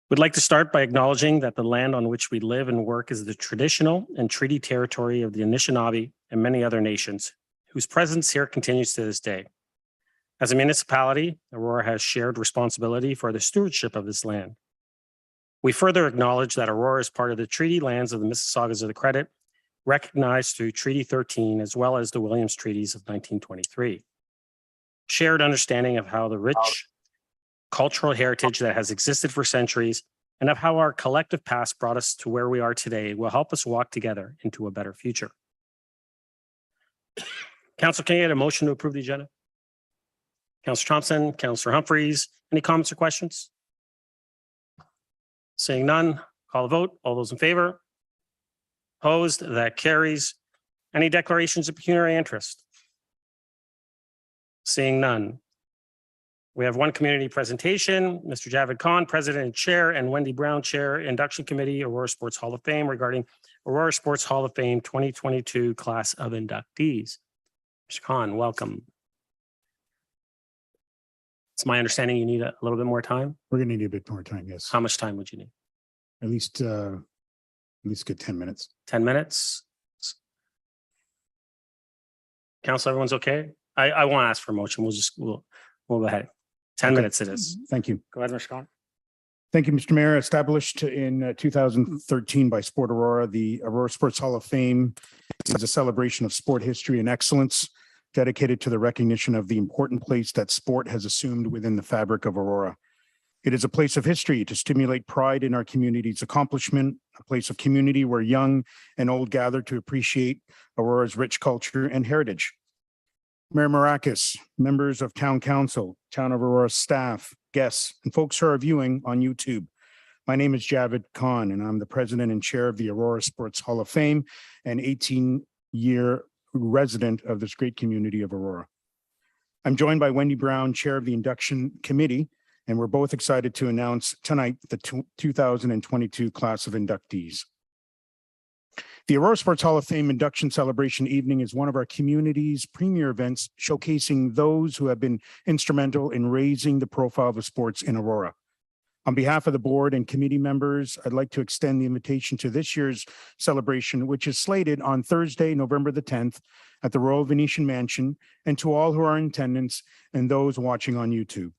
We'd like to start by acknowledging that the land on which we live and work is the traditional and treaty territory of the Anishinaabe and many other nations, whose presence here continues to this day. As a municipality, Aurora has shared responsibility for the stewardship of this land. We further acknowledge that Aurora is part of the treaty lands of the Mississaugas of the Credit, recognized through Treaty 13 as well as the Williams Treaties of 1923. Shared understanding of how the rich cultural heritage that has existed for centuries and of how our collective past brought us to where we are today will help us walk together into a better future. Council, can I get a motion to approve the agenda? Councillor Thompson, Councillor Humphreys, any comments or questions? Seeing none, call the vote. All those in favor? Opposed? That carries. Any declarations of pecuniary interest? Seeing none. We have one community presentation, Mr. Javed Khan, President and Chair, and Wendy Brown, Chair, Induction Committee, Aurora Sports Hall of Fame, regarding Aurora Sports Hall of Fame 2022 class of inductees. Mr. Khan, welcome. It's my understanding you need a little bit more time. We're going to need a bit more time, yes. How much time would you need? At least get 10 minutes. 10 minutes? Council, everyone's okay? I won't ask for a motion. We'll go ahead. 10 minutes it is. Thank you. Go ahead, Mr. Khan. Thank you, Mr. Mayor. Established in 2013 by Sport Aurora, the Aurora Sports Hall of Fame is a celebration of sport history and excellence dedicated to the recognition of the important place that sport has assumed within the fabric of Aurora. It is a place of history to stimulate pride in our community's accomplishment, a place of community where young and old gather to appreciate Aurora's rich culture and heritage. Mayor Maracas, members of Town Council, Town of Aurora staff, guests, and folks who are viewing on YouTube. My name is Javed Khan, and I'm the President and Chair of the Aurora Sports Hall of Fame and 18-year resident of this great community of Aurora. I'm joined by Wendy Brown, Chair of the Induction Committee, and we're both excited to announce tonight the 2022 class of inductees. The Aurora Sports Hall of Fame Induction Celebration Evening is one of our community's premier events, showcasing those who have been instrumental in raising the profile of sports in Aurora. On behalf of the board and committee members, I'd like to extend the invitation to this year's celebration, which is slated on Thursday, November the 10th at the Royal Venetian Mansion, and to all who are in attendance and those watching on YouTube.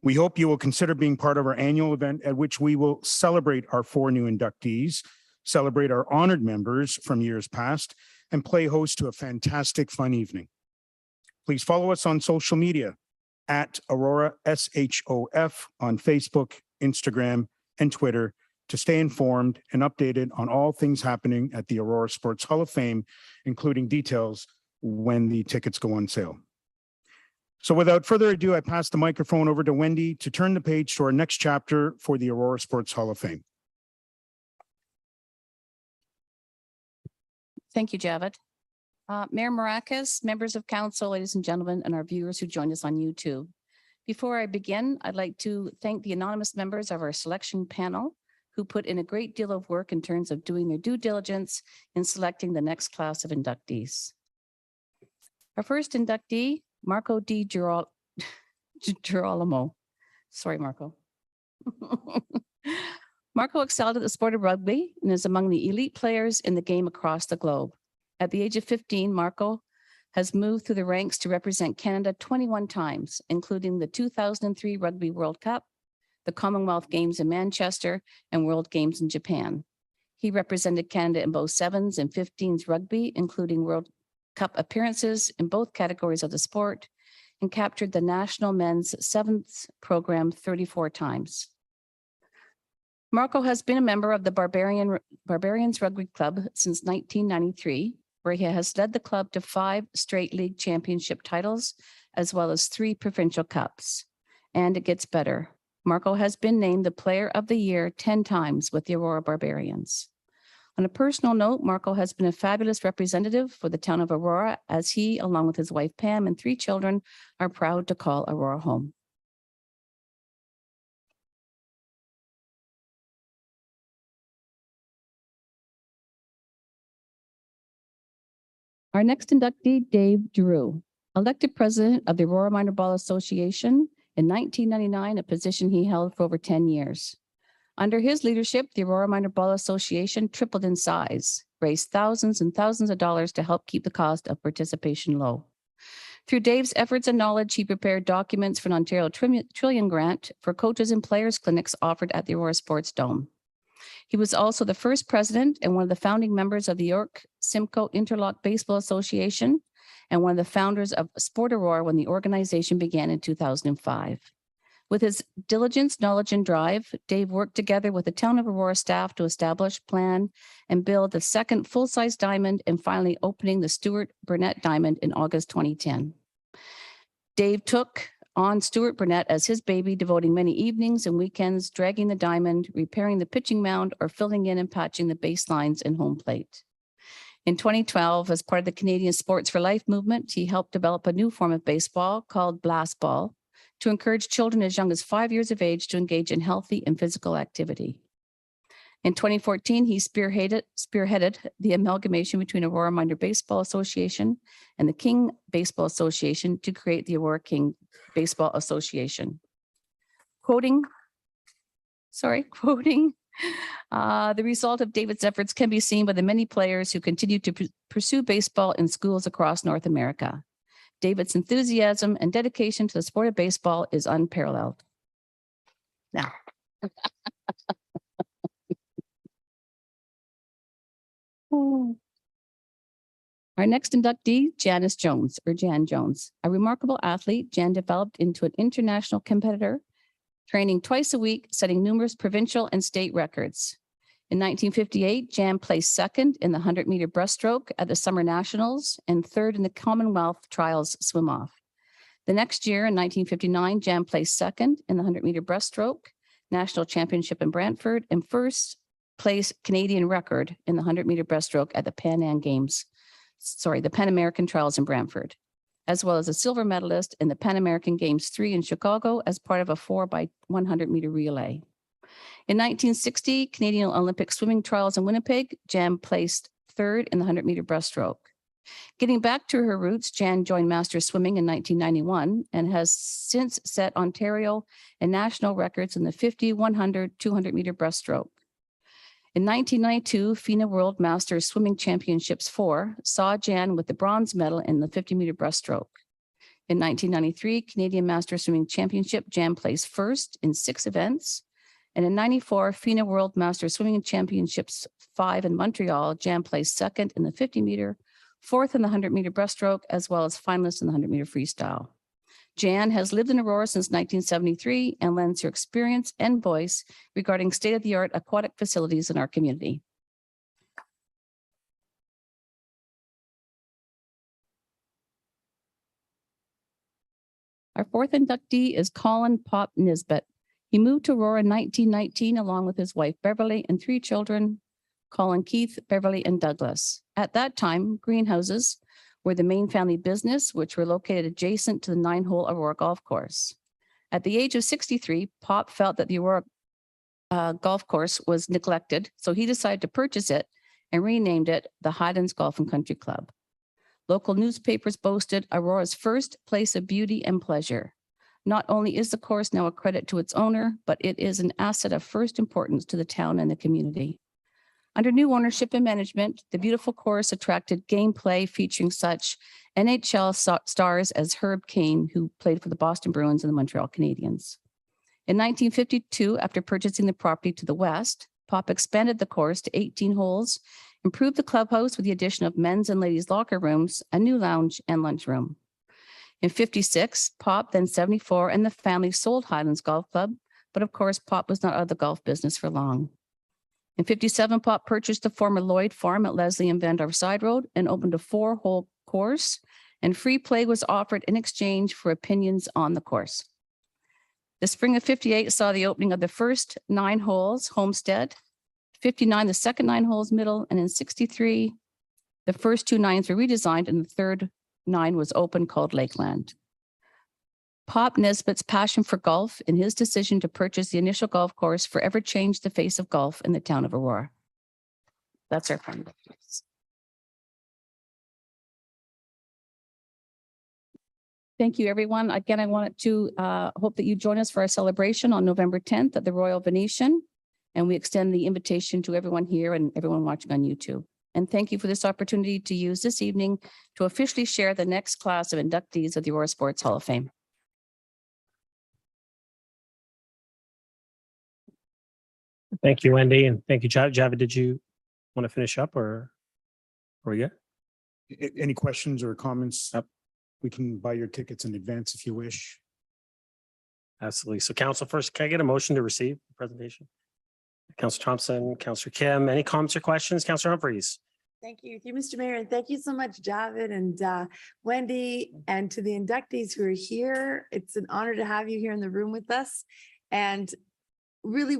We hope you will consider being part of our annual event at which we will celebrate our 4 new inductees, celebrate our honored members from years past, and play host to a fantastic fun evening. Please follow us on social media at Aurora SHOF on Facebook, Instagram, and Twitter to stay informed and updated on all things happening at the Aurora Sports Hall of Fame, including details when the tickets go on sale. So without further ado, I pass the microphone over to Wendy to turn the page to our next chapter for the Aurora Sports Hall of Fame. Thank you, Javed. Mayor Maracas, members of council, ladies and gentlemen, and our viewers who joined us on YouTube. Before I begin, I'd like to thank the anonymous members of our selection panel who put in a great deal of work in terms of doing their due diligence in selecting the next class of inductees. Our first inductee, Marco D. Girolamo. Sorry, Marco. Marco excelled at the sport of rugby and is among the elite players in the game across the globe. At the age of 15, Marco has moved through the ranks to represent Canada 21 times, including the 2003 Rugby World Cup, the Commonwealth Games in Manchester, and World Games in Japan. He represented Canada in both 7s and 15s rugby, including World Cup appearances in both categories of the sport, and captured the national men's 7th program 34 times. Marco has been a member of the Barbarians Rugby Club since 1993, where he has led the club to 5 straight league championship titles, as well as 3 provincial cups. And it gets better. Marco has been named the Player of the Year 10 times with the Aurora Barbarians. On a personal note, Marco has been a fabulous representative for the town of Aurora, as he, along with his wife Pam and 3 children, are proud to call Aurora home. Our next inductee, Dave Giroux, elected president of the Aurora Minor Ball Association In 1999, a position he held for over 10 years. Under his leadership, the Aurora Minor Ball Association tripled in size, raised thousands and thousands of dollars to help keep the cost of participation low. Through Dave's efforts and knowledge, he prepared documents for an Ontario Trillion grant for coaches and players clinics offered at the Aurora Sports Dome. He was also the first president and one of the founding members of the York Simcoe Interlock Baseball Association and one of the founders of Sport Aurora when the organization began in 2005. With his diligence, knowledge, and drive, Dave worked together with the town of Aurora staff to establish, plan, and build the second full-size diamond and finally opening the Stuart Burnett Diamond in August 2010. Dave took on Stuart Burnett as his baby, devoting many evenings and weekends dragging the diamond, repairing the pitching mound, or filling in and patching the baselines and home plate. In 2012, as part of the Canadian Sports for Life movement, he helped develop a new form of baseball called blast ball to encourage children as young as 5 years of age to engage in healthy and physical activity. In 2014, he spearheaded the amalgamation between Aurora Minor Baseball Association and the King Baseball Association to create the Aurora King Baseball Association. Quoting, the result of David's efforts can be seen by the many players who continue to pursue baseball in schools across North America. David's enthusiasm and dedication to the sport of baseball is unparalleled. Now. Our next inductee, Janice Jones, or Jan Jones. A remarkable athlete, Jan developed into an international competitor, training twice a week, setting numerous provincial and state records. In 1958, Jan placed second in the 100-meter breaststroke at the Summer Nationals and third in the Commonwealth Trials swim-off. The next year, in 1959, Jan placed second in the 100-meter breaststroke, National Championship in Brantford, and first place Canadian record in the 100-meter breaststroke at the Pan American Trials in Brantford, as well as a silver medalist in the Pan American Games 3 in Chicago as part of a 4x100-meter relay. In 1960, Canadian Olympic swimming trials in Winnipeg, Jan placed third in the 100-meter breaststroke. Getting back to her roots, Jan joined Masters Swimming in 1991 and has since set Ontario and national records in the 50, 100, 200-meter breaststroke. In 1992, FINA World Masters Swimming Championships 4 saw Jan with the bronze medal in the 50-meter breaststroke. In 1993, Canadian Masters Swimming Championship, Jan placed first in 6 events. And in 94, FINA World Masters Swimming Championships 5 in Montreal, Jan placed second in the 50-meter, fourth in the 100-meter breaststroke, as well as finalist in the 100-meter freestyle. Jan has lived in Aurora since 1973 and lends her experience and voice regarding state-of-the-art aquatic facilities in our community. Our fourth inductee is Colin Pop Nisbet. He moved to Aurora in 1919 along with his wife Beverly and 3 children, Colin, Keith, Beverly, and Douglas. At that time, greenhouses were the main family business, which were located adjacent to the 9-hole Aurora golf course. At the age of 63, Pop felt that the Aurora golf course was neglected, so he decided to purchase it and renamed it the Highlands Golf and Country Club. Local newspapers boasted Aurora's first place of beauty and pleasure. Not only is the course now a credit to its owner, but it is an asset of first importance to the town and the community. Under new ownership and management, the beautiful course attracted gameplay featuring such NHL stars as Herb Kane, who played for the Boston Bruins and the Montreal Canadiens. In 1952, after purchasing the property to the west, Pop expanded the course to 18 holes, improved the clubhouse with the addition of men's and ladies' locker rooms, a new lounge, and lunchroom. In 56, Pop, then 74, and the family sold Highlands Golf Club, but of course, Pop was not out of the golf business for long. In 57, Pop purchased the former Lloyd Farm at Leslie and Vandorf Side Road and opened a 4-hole course, and free play was offered in exchange for opinions on the course. The spring of 58 saw the opening of the first 9 holes, Homestead, 59, the second 9 holes, Middle, and in 63, the first 2 nines were redesigned and the third 9 was open, called Lakeland. Pop Nisbet's passion for golf and his decision to purchase the initial golf course forever changed the face of golf in the town of Aurora. That's our fun. Thank you, everyone. Again, I wanted to hope that you join us for our celebration on November 10th at the Royal Venetian. And we extend the invitation to everyone here and everyone watching on YouTube. And thank you for this opportunity to use this evening to officially share the next class of inductees of the Aurora Sports Hall of Fame. Thank you, Wendy, and thank you, Javed. Did you want to finish up or are we good? Any questions or comments? Yep. We can buy your tickets in advance if you wish. Absolutely. So council first, can I get a motion to receive the presentation? Councillor Thompson, Councillor Kim, any comments or questions? Councillor Humphreys. Thank you, Mr. Mayor, and thank you so much, Javed and Wendy, and to the inductees who are here. It's an honor to have you here in the room with us. And really,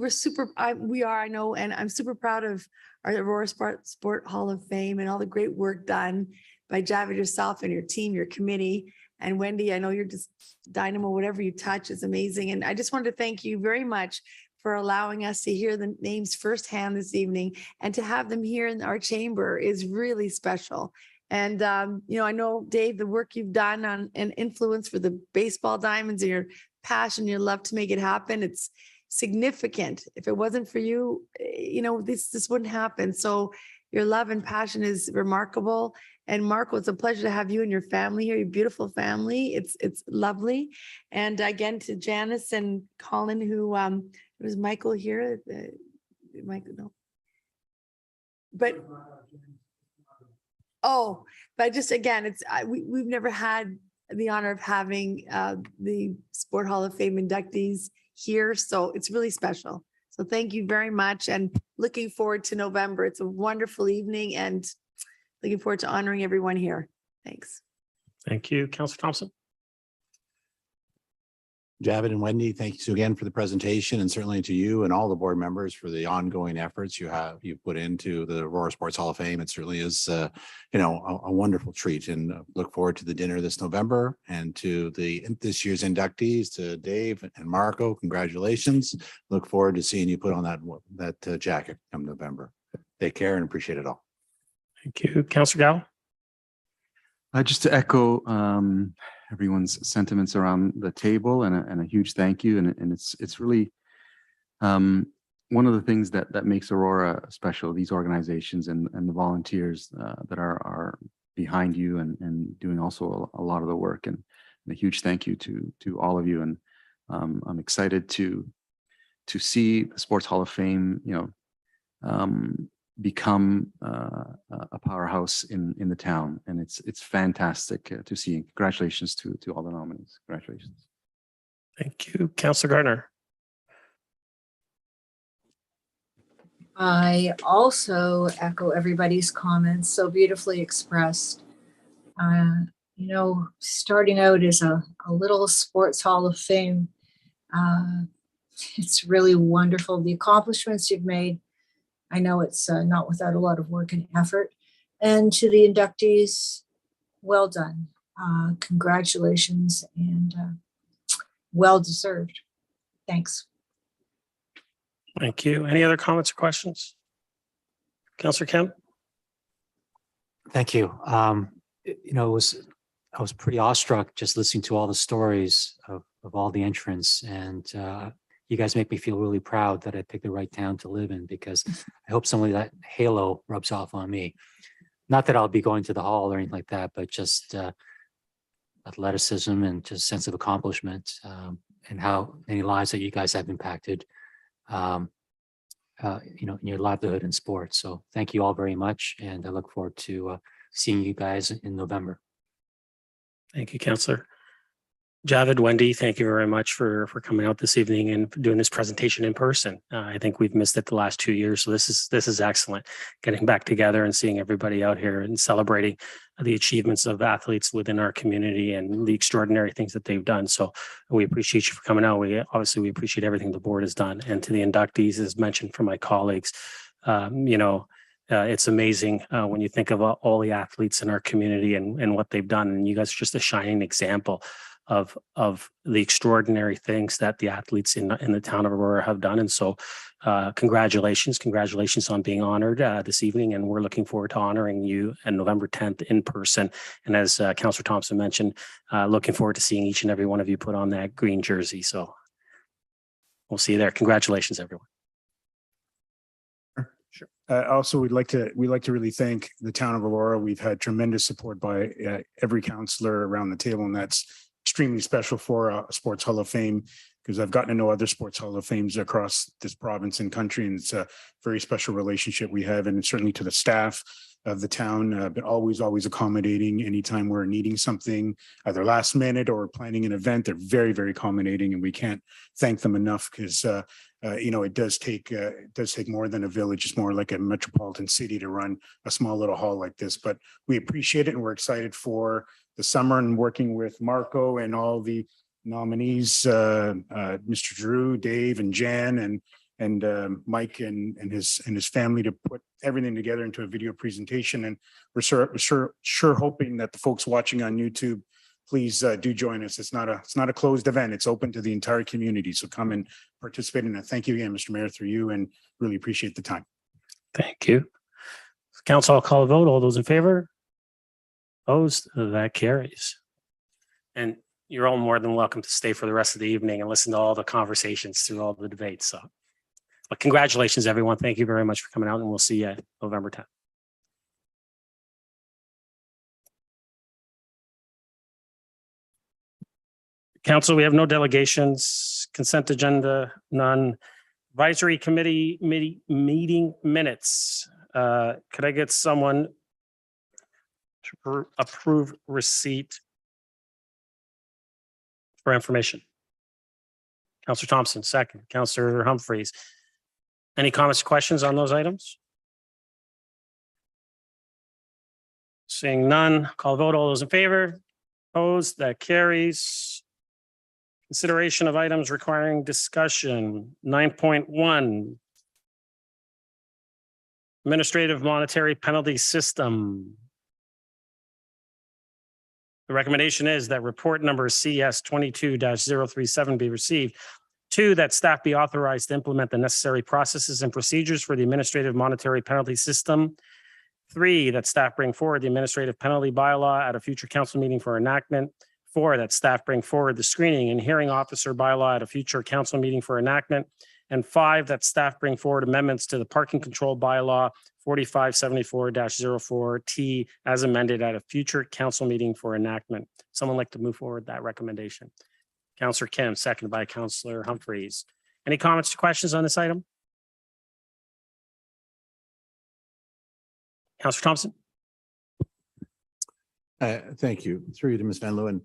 I know, and I'm super proud of our Aurora Sport Hall of Fame and all the great work done by Javed, yourself and your team, your committee. And Wendy, I know you're just dynamo, whatever you touch is amazing. And I just wanted to thank you very much for allowing us to hear the names firsthand this evening, and to have them here in our chamber is really special. And, I know, Dave, the work you've done on and influence for the baseball diamonds and your passion, your love to make it happen. It's significant. If it wasn't for you, this wouldn't happen. So your love and passion is remarkable. And Marco, it's a pleasure to have you and your family here, your beautiful family. It's lovely. And again, to Janice and Colin, who, was Michael here? Michael, no. But just again, we've never had the honor of having the Sport Hall of Fame inductees here. So it's really special. So thank you very much, and looking forward to November. It's a wonderful evening and looking forward to honoring everyone here. Thanks. Thank you, Councillor Thompson. Javed and Wendy, thank you again for the presentation, and certainly to you and all the board members for the ongoing efforts you've put into the Aurora Sports Hall of Fame. It certainly is, a wonderful treat, and look forward to the dinner this November, and to this year's inductees, to Dave and Marco. Congratulations! Look forward to seeing you put on that jacket come November. Take care and appreciate it all. Thank you, Councillor Gow. Just to echo everyone's sentiments around the table, and a huge thank you. And it's really one of the things that makes Aurora special, these organizations and the volunteers that are behind you and doing also a lot of the work. And a huge thank you to all of you. And I'm excited to see the Sports Hall of Fame, become a powerhouse in the town, and it's fantastic to see. Congratulations to all the nominees. Congratulations. Thank you, Councillor Gardner. I also echo everybody's comments, so beautifully expressed. Starting out as a little Sports Hall of Fame, it's really wonderful. The accomplishments you've made, I know it's not without a lot of work and effort. And to the inductees, well done. Congratulations, and well deserved. Thanks. Thank you. Any other comments or questions? Councillor Kim? Thank you. I was pretty awestruck just listening to all the stories of all the entrants, and you guys make me feel really proud that I picked the right town to live in, because I hope some of that halo rubs off on me. Not that I'll be going to the hall or anything like that, but just athleticism and just sense of accomplishment, and how many lives that you guys have impacted, in your livelihood and sports. So thank you all very much, and I look forward to seeing you guys in November. Thank you, Councillor. Javed, Wendy, thank you very much for coming out this evening and doing this presentation in person. I think we've missed it the last 2 years, so this is excellent. Getting back together and seeing everybody out here and celebrating the achievements of athletes within our community and the extraordinary things that they've done. So we appreciate you for coming out. We appreciate everything the board has done, and to the inductees, as mentioned from my colleagues, it's amazing when you think of all the athletes in our community and what they've done, and you guys are just a shining example of the extraordinary things that the athletes in the town of Aurora have done. And so congratulations on being honored this evening. And we're looking forward to honoring you on November 10th in person. And as Councillor Thompson mentioned, looking forward to seeing each and every one of you put on that green jersey. So we'll see you there. Congratulations, everyone. Sure. Also, we'd like to really thank the town of Aurora. We've had tremendous support by every councillor around the table, and that's extremely special for a Sports Hall of Fame, because I've gotten to know other Sports Hall of Fames across this province and country, and it's a very special relationship we have. And certainly to the staff of the town, but always accommodating anytime we're needing something, either last minute or planning an event. They're very, very accommodating, and we can't thank them enough, because it does take more than a village. It's more like a metropolitan city to run a small little hall like this. But we appreciate it, and we're excited for the summer and working with Marco and all the nominees, Mr. Drew, Dave, and Jan, and Mike and his family, to put everything together into a video presentation. And we're sure hoping that the folks watching on YouTube, please do join us. It's not a closed event. It's open to the entire community. So come and participate in it. Thank you again, Mr. Mayor, through you, and really appreciate the time. Thank you. Council, I'll call a vote. All those in favor? Opposed? That carries. And you're all more than welcome to stay for the rest of the evening and listen to all the conversations through all the debates. So, but congratulations, everyone. Thank you very much for coming out, and we'll see you November 10th. Council, we have no delegations. Consent agenda, none. Advisory committee meeting minutes. Could I get someone to approve receipt for information? Councillor Thompson, second. Councillor Humphreys. Any comments or questions on those items? Seeing none, call vote. All those in favor? Opposed? That carries. Consideration of items requiring discussion. 9.1. Administrative monetary penalty system. The recommendation is that report number CS 22-037 be received. 2, that staff be authorized to implement the necessary processes and procedures for the administrative monetary penalty system. 3, that staff bring forward the administrative penalty bylaw at a future council meeting for enactment. 4, that staff bring forward the screening and hearing officer bylaw at a future council meeting for enactment. And 5, that staff bring forward amendments to the parking control bylaw 4574-04T as amended at a future council meeting for enactment. Someone like to move forward that recommendation? Councillor Kim, seconded by Councillor Humphreys. Any comments or questions on this item? Councillor Thompson. Thank you. Through you to Ms. Van Leeuwen.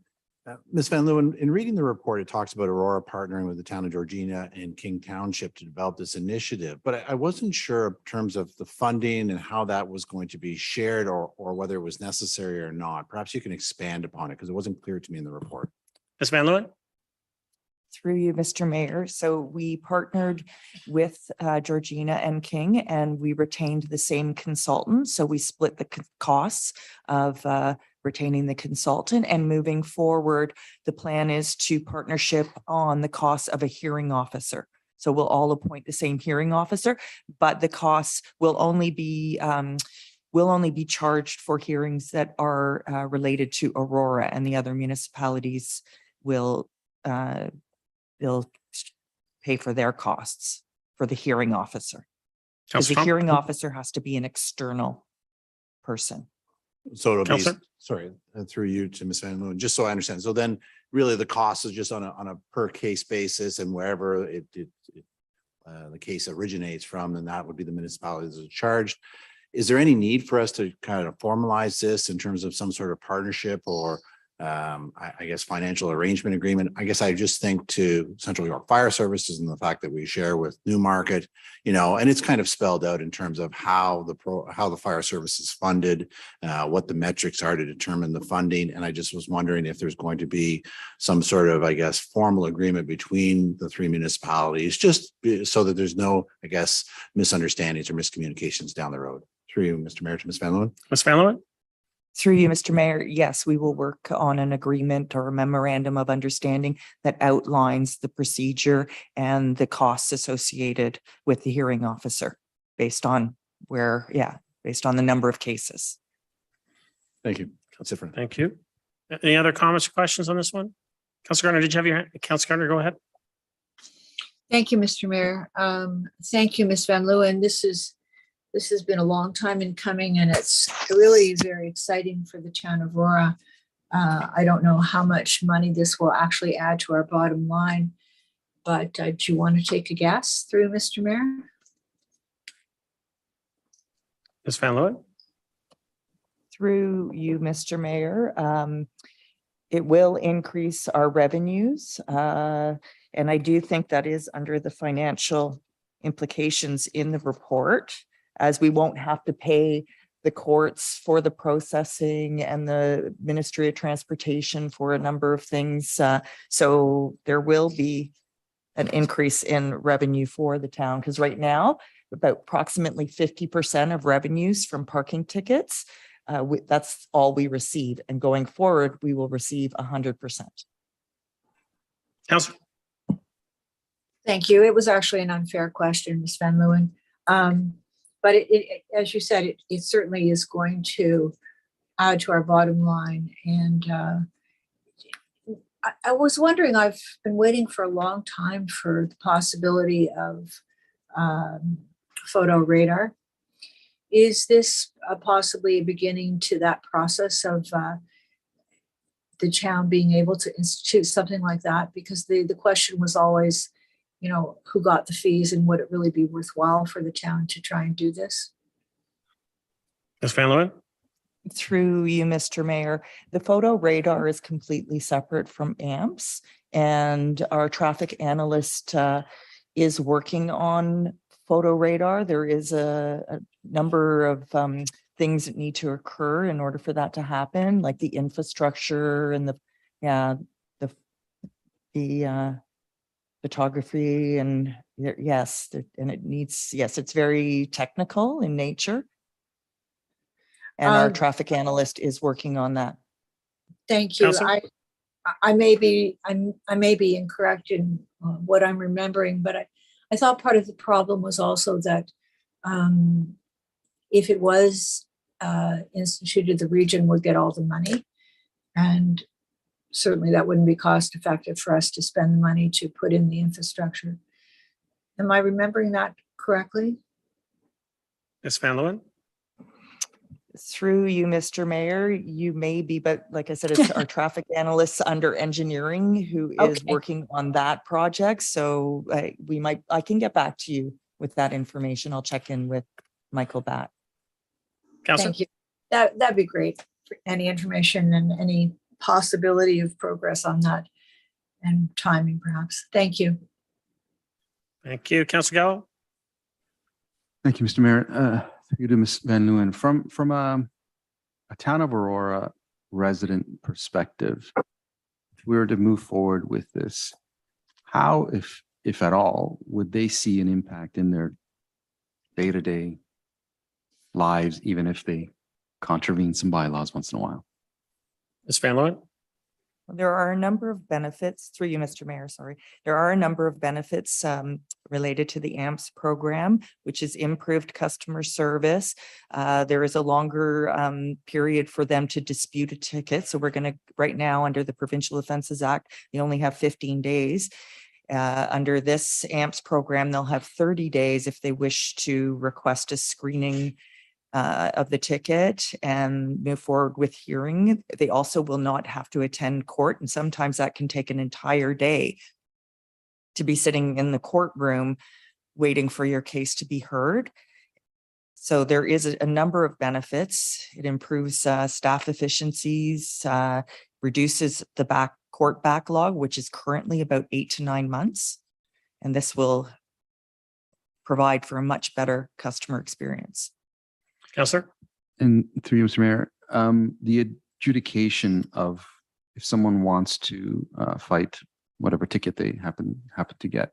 Ms. Van Leeuwen, in reading the report, it talks about Aurora partnering with the town of Georgina and King Township to develop this initiative, but I wasn't sure in terms of the funding and how that was going to be shared, or whether it was necessary or not. Perhaps you can expand upon it, because it wasn't clear to me in the report. Ms. Van Leeuwen. Through you, Mr. Mayor. So we partnered with Georgina and King, and we retained the same consultant. So we split the costs of retaining the consultant, and moving forward, the plan is to partnership on the cost of a hearing officer. So we'll all appoint the same hearing officer, but the costs will only be charged for hearings that are related to Aurora, and the other municipalities will they'll pay for their costs for the hearing officer. Because the hearing officer has to be an external person. So it'll be, Councillor? sorry, through you to Ms. Van Leeuwen, just so I understand. So then really the cost is just on a per case basis, and wherever the case originates from, then that would be the municipalities that are charged. Is there any need for us to kind of formalize this in terms of some sort of partnership, or I guess financial arrangement agreement? I guess I just think to Central York Fire Services and the fact that we share with Newmarket, and it's kind of spelled out in terms of how the fire service is funded, what the metrics are to determine the funding. And I just was wondering if there's going to be some sort of, I guess, formal agreement between the 3 municipalities, just so that there's no, I guess, misunderstandings or miscommunications down the road. Through you, Mr. Mayor, to Ms. Van Leeuwen. Ms. Van Leeuwen. Through you, Mr. Mayor, yes, we will work on an agreement or a memorandum of understanding that outlines the procedure and the costs associated with the hearing officer based on based on the number of cases. Thank you. That's it for now. Thank you. Any other comments or questions on this one? Councilor Gardner, did you have your hand? Councilor Gardner, go ahead. Thank you, Mr. Mayor. Thank you, Ms. Van Leeuwen. This has been a long time in coming, and it's really very exciting for the town of Aurora. I don't know how much money this will actually add to our bottom line, but do you want to take a guess through Mr. Mayor? Ms. Van Leeuwen? Through you, Mr. Mayor, it will increase our revenues. And I do think that is under the financial implications in the report, as we won't have to pay the courts for the processing and the Ministry of Transportation for a number of things. So there will be an increase in revenue for the town, because right now, about approximately 50% of revenues from parking tickets, that's all we receive. And going forward, we will receive 100%. Councilor? Thank you. It was actually an unfair question, Ms. Van Leeuwen. But it, as you said, it certainly is going to add to our bottom line. And I was wondering, I've been waiting for a long time for the possibility of photo radar. Is this possibly a beginning to that process of the town being able to institute something like that? Because the question was always, you know, who got the fees and would it really be worthwhile for the town to try and do this? Ms. Van Leeuwen? Through you, Mr. Mayor, the photo radar is completely separate from AMPS, and our traffic analyst is working on photo radar. There is a number of things that need to occur in order for that to happen, like the infrastructure and the photography, and yes, and it needs, yes, it's very technical in nature. And our traffic analyst is working on that. Thank you. Counselor? I may be incorrect in what I'm remembering, but I thought part of the problem was also that if it was instituted, the region would get all the money, and certainly that wouldn't be cost effective for us to spend the money to put in the infrastructure. Am I remembering that correctly? Ms. Van Leeuwen? Through you, Mr. Mayor, you may be, but like I said, it's our traffic analysts under engineering who is Okay. working on that project. So I can get back to you with that information. I'll check in with Michael Batt. Councilor? Thank you. That'd be great. For any information and any possibility of progress on that and timing, perhaps. Thank you. Thank you. Councilor Gallo? Thank you, Mr. Mayor. Thank you to Ms. Van Leeuwen. From a town of Aurora resident perspective, if we were to move forward with this, how, if at all, would they see an impact in their day-to-day lives, even if they contravene some bylaws once in a while? Ms. Van Leeuwen? There are a number of benefits through you, Mr. Mayor, sorry. There are a number of benefits related to the AMPS program, which is improved customer service. There is a longer period for them to dispute a ticket. So we're going to, right now, under the Provincial Offences Act, you only have 15 days. Under this AMPS program, they'll have 30 days if they wish to request a screening of the ticket and move forward with hearing. They also will not have to attend court, and sometimes that can take an entire day to be sitting in the courtroom waiting for your case to be heard. So there is a number of benefits. It improves staff efficiencies, reduces the court backlog, which is currently about 8 to 9 months, and this will provide for a much better customer experience. Councilor? And through you, Mr. Mayor, the adjudication of if someone wants to fight whatever ticket they happen to get,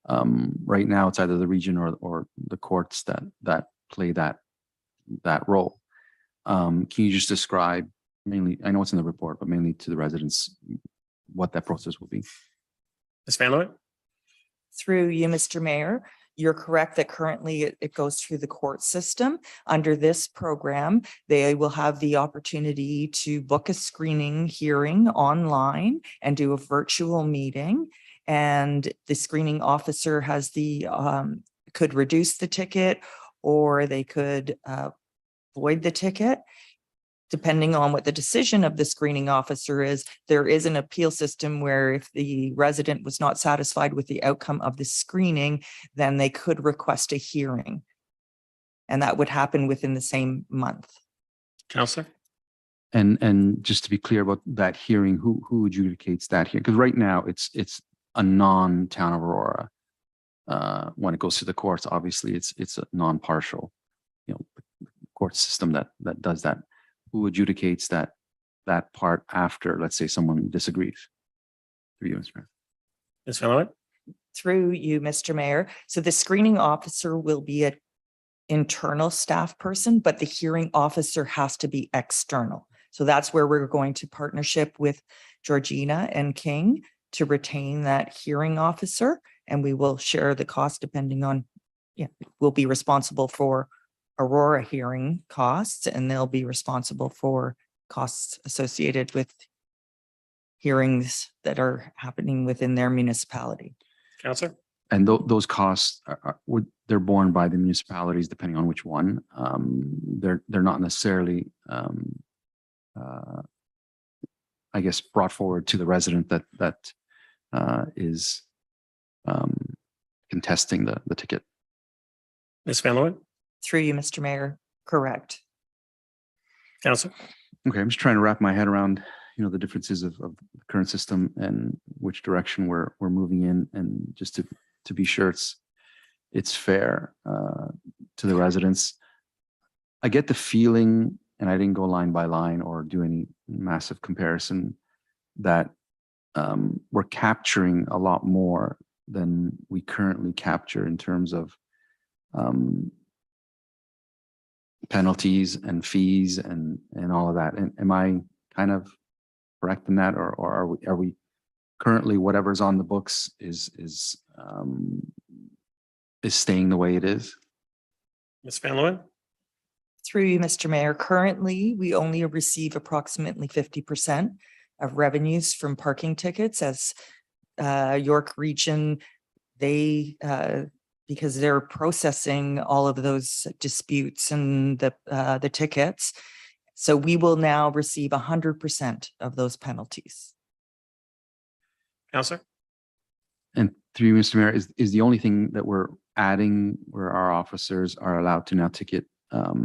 right now it's either the region or the courts that play that role. Can you just describe mainly, I know it's in the report, but mainly to the residents, what that process will be? Ms. Van Leeuwen? Through you, Mr. Mayor, you're correct that currently it goes through the court system. Under this program, they will have the opportunity to book a screening hearing online and do a virtual meeting. And the screening officer has the, could reduce the ticket, or they could void the ticket. Depending on what the decision of the screening officer is, there is an appeal system where if the resident was not satisfied with the outcome of the screening, then they could request a hearing. And that would happen within the same month. Counselor? And just to be clear about that hearing, who adjudicates that here? Because right now it's a non-town of Aurora. When it goes to the courts, obviously it's a non-partial, court system that does that. Who adjudicates that part after, let's say, someone disagrees? Through you, Mr. Mayor. Ms. Van Leeuwen? Through you, Mr. Mayor. So the screening officer will be an internal staff person, but the hearing officer has to be external. So that's where we're going to partnership with Georgina and King to retain that hearing officer, and we will share the cost depending on, we'll be responsible for Aurora hearing costs, and they'll be responsible for costs associated with hearings that are happening within their municipality. Counselor? And those costs they're borne by the municipalities, depending on which one. They're not necessarily, I guess, brought forward to the resident that is contesting the ticket. Ms. Van Leeuwen? Through you, Mr. Mayor, correct. Counselor? Okay, I'm just trying to wrap my head around, the differences of the current system and which direction we're moving in, and just to be sure it's fair to the residents. I get the feeling, and I didn't go line by line or do any massive comparison, that we're capturing a lot more than we currently capture in terms of penalties and fees and all of that. And am I kind of correct in that, or are we currently, whatever's on the books is staying the way it is? Ms. Van Leeuwen? Through you, Mr. Mayor, currently we only receive approximately 50% of revenues from parking tickets. As York Region, they because they're processing all of those disputes and the tickets. So we will now receive 100% of those penalties. Counselor? And through you, Mr. Mayor, is the only thing that we're adding where our officers are allowed to now ticket I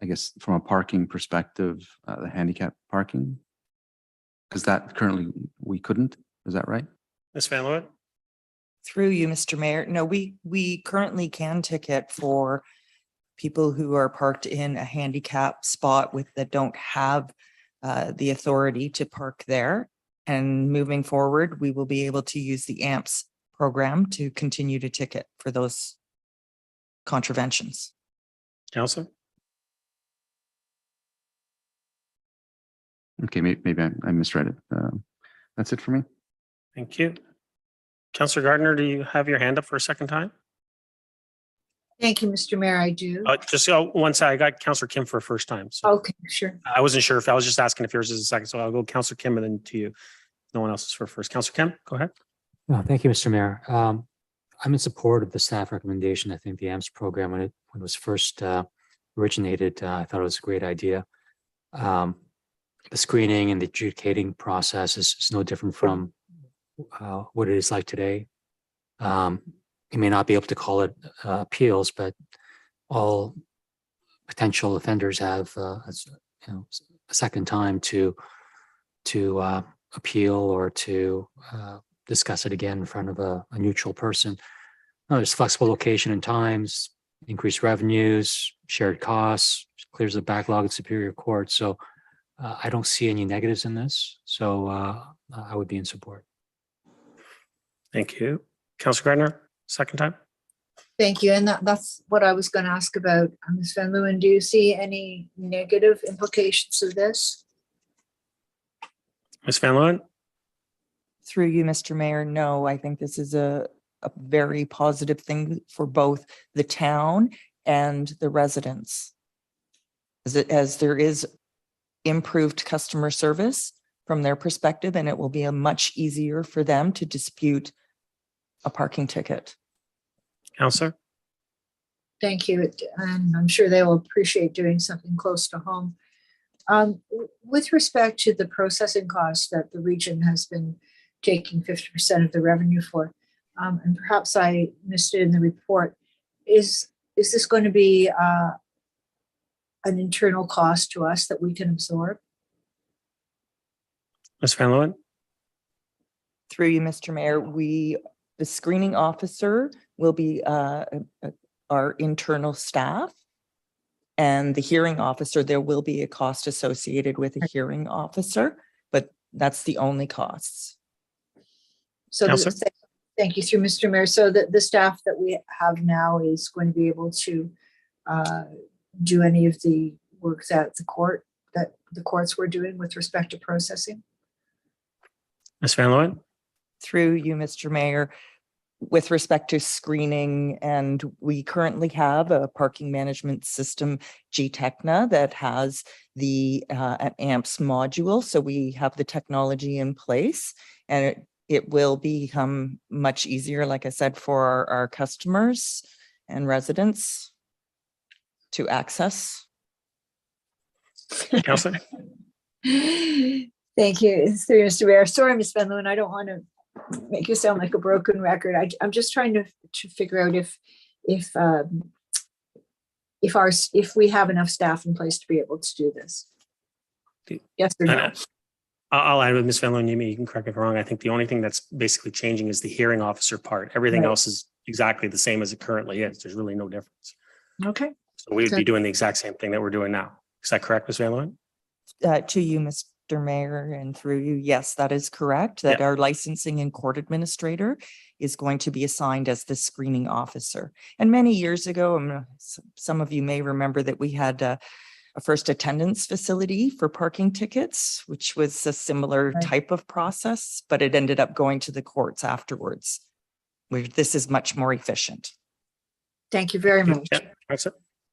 guess from a parking perspective, the handicap parking? Because that currently we couldn't, is that right? Ms. Van Leeuwen? Through you, Mr. Mayor. No, we currently can ticket for people who are parked in a handicap spot that don't have the authority to park there. And moving forward, we will be able to use the AMPS program to continue to ticket for those contraventions. Counselor? Okay, maybe I misread it. That's it for me. Thank you. Counselor Gardner, do you have your hand up for a second time? Thank you, Mr. Mayor. I do. Just one side. I got Counselor Kim for a first time. So Okay, sure. I wasn't sure if I was just asking if yours is a second. So I'll go Counselor Kim and then to you. No one else is for first. Counselor Kim, go ahead. No, thank you, Mr. Mayor. I'm in support of the staff recommendation. I think the AMPS program, when it was first originated, I thought it was a great idea. The screening and the adjudicating process is no different from what it is like today. You may not be able to call it appeals, but all potential offenders have a second time to appeal or to discuss it again in front of a neutral person. There's flexible location and times, increased revenues, shared costs, clears the backlog in Superior Court. So I don't see any negatives in this. So I would be in support. Thank you. Counselor Gardner, second time. Thank you. And that's what I was going to ask about. Ms. Van Leeuwen, do you see any negative implications of this? Ms. Van Leeuwen? Through you, Mr. Mayor, no, I think this is a very positive thing for both the town and the residents. As there is improved customer service from their perspective, and it will be a much easier for them to dispute a parking ticket. Counselor? Thank you. And I'm sure they will appreciate doing something close to home. With respect to the processing costs that the region has been taking 50% of the revenue for, and perhaps I missed it in the report, is this going to be an internal cost to us that we can absorb? Ms. Van Leeuwen? Through you, Mr. Mayor, the screening officer will be our internal staff. And the hearing officer, there will be a cost associated with a hearing officer, but that's the only costs. So Counselor? thank you, through Mr. Mayor. So the staff that we have now is going to be able to do any of the work that the courts were doing with respect to processing? Ms. Van Leeuwen? Through you, Mr. Mayor, with respect to screening, and we currently have a parking management system, GTECHNA, that has the AMPS module. So we have the technology in place, and it will become much easier, like I said, for our customers and residents to access. Counselor? Thank you, through Mr. Mayor. Sorry, Ms. Van Leeuwen, I don't want to make you sound like a broken record. I'm just trying to figure out if we have enough staff in place to be able to do this. Yes or no? I'll add with Ms. Van Leeuwen, you can correct me if I'm wrong. I think the only thing that's basically changing is the hearing officer part. Everything Right. else is exactly the same as it currently is. There's really no difference. Okay. So we would be Good. doing the exact same thing that we're doing now. Is that correct, Ms. Van Leeuwen? To you, Mr. Mayor, and through you, yes, that is correct, that our licensing and court administrator is going to be assigned as the screening officer. And many years ago, some of you may remember that we had a first attendance facility for parking tickets, which was a similar Right. type of process, but it ended up going to the courts afterwards, where this is much more efficient. Thank you very much. Yeah, that's it.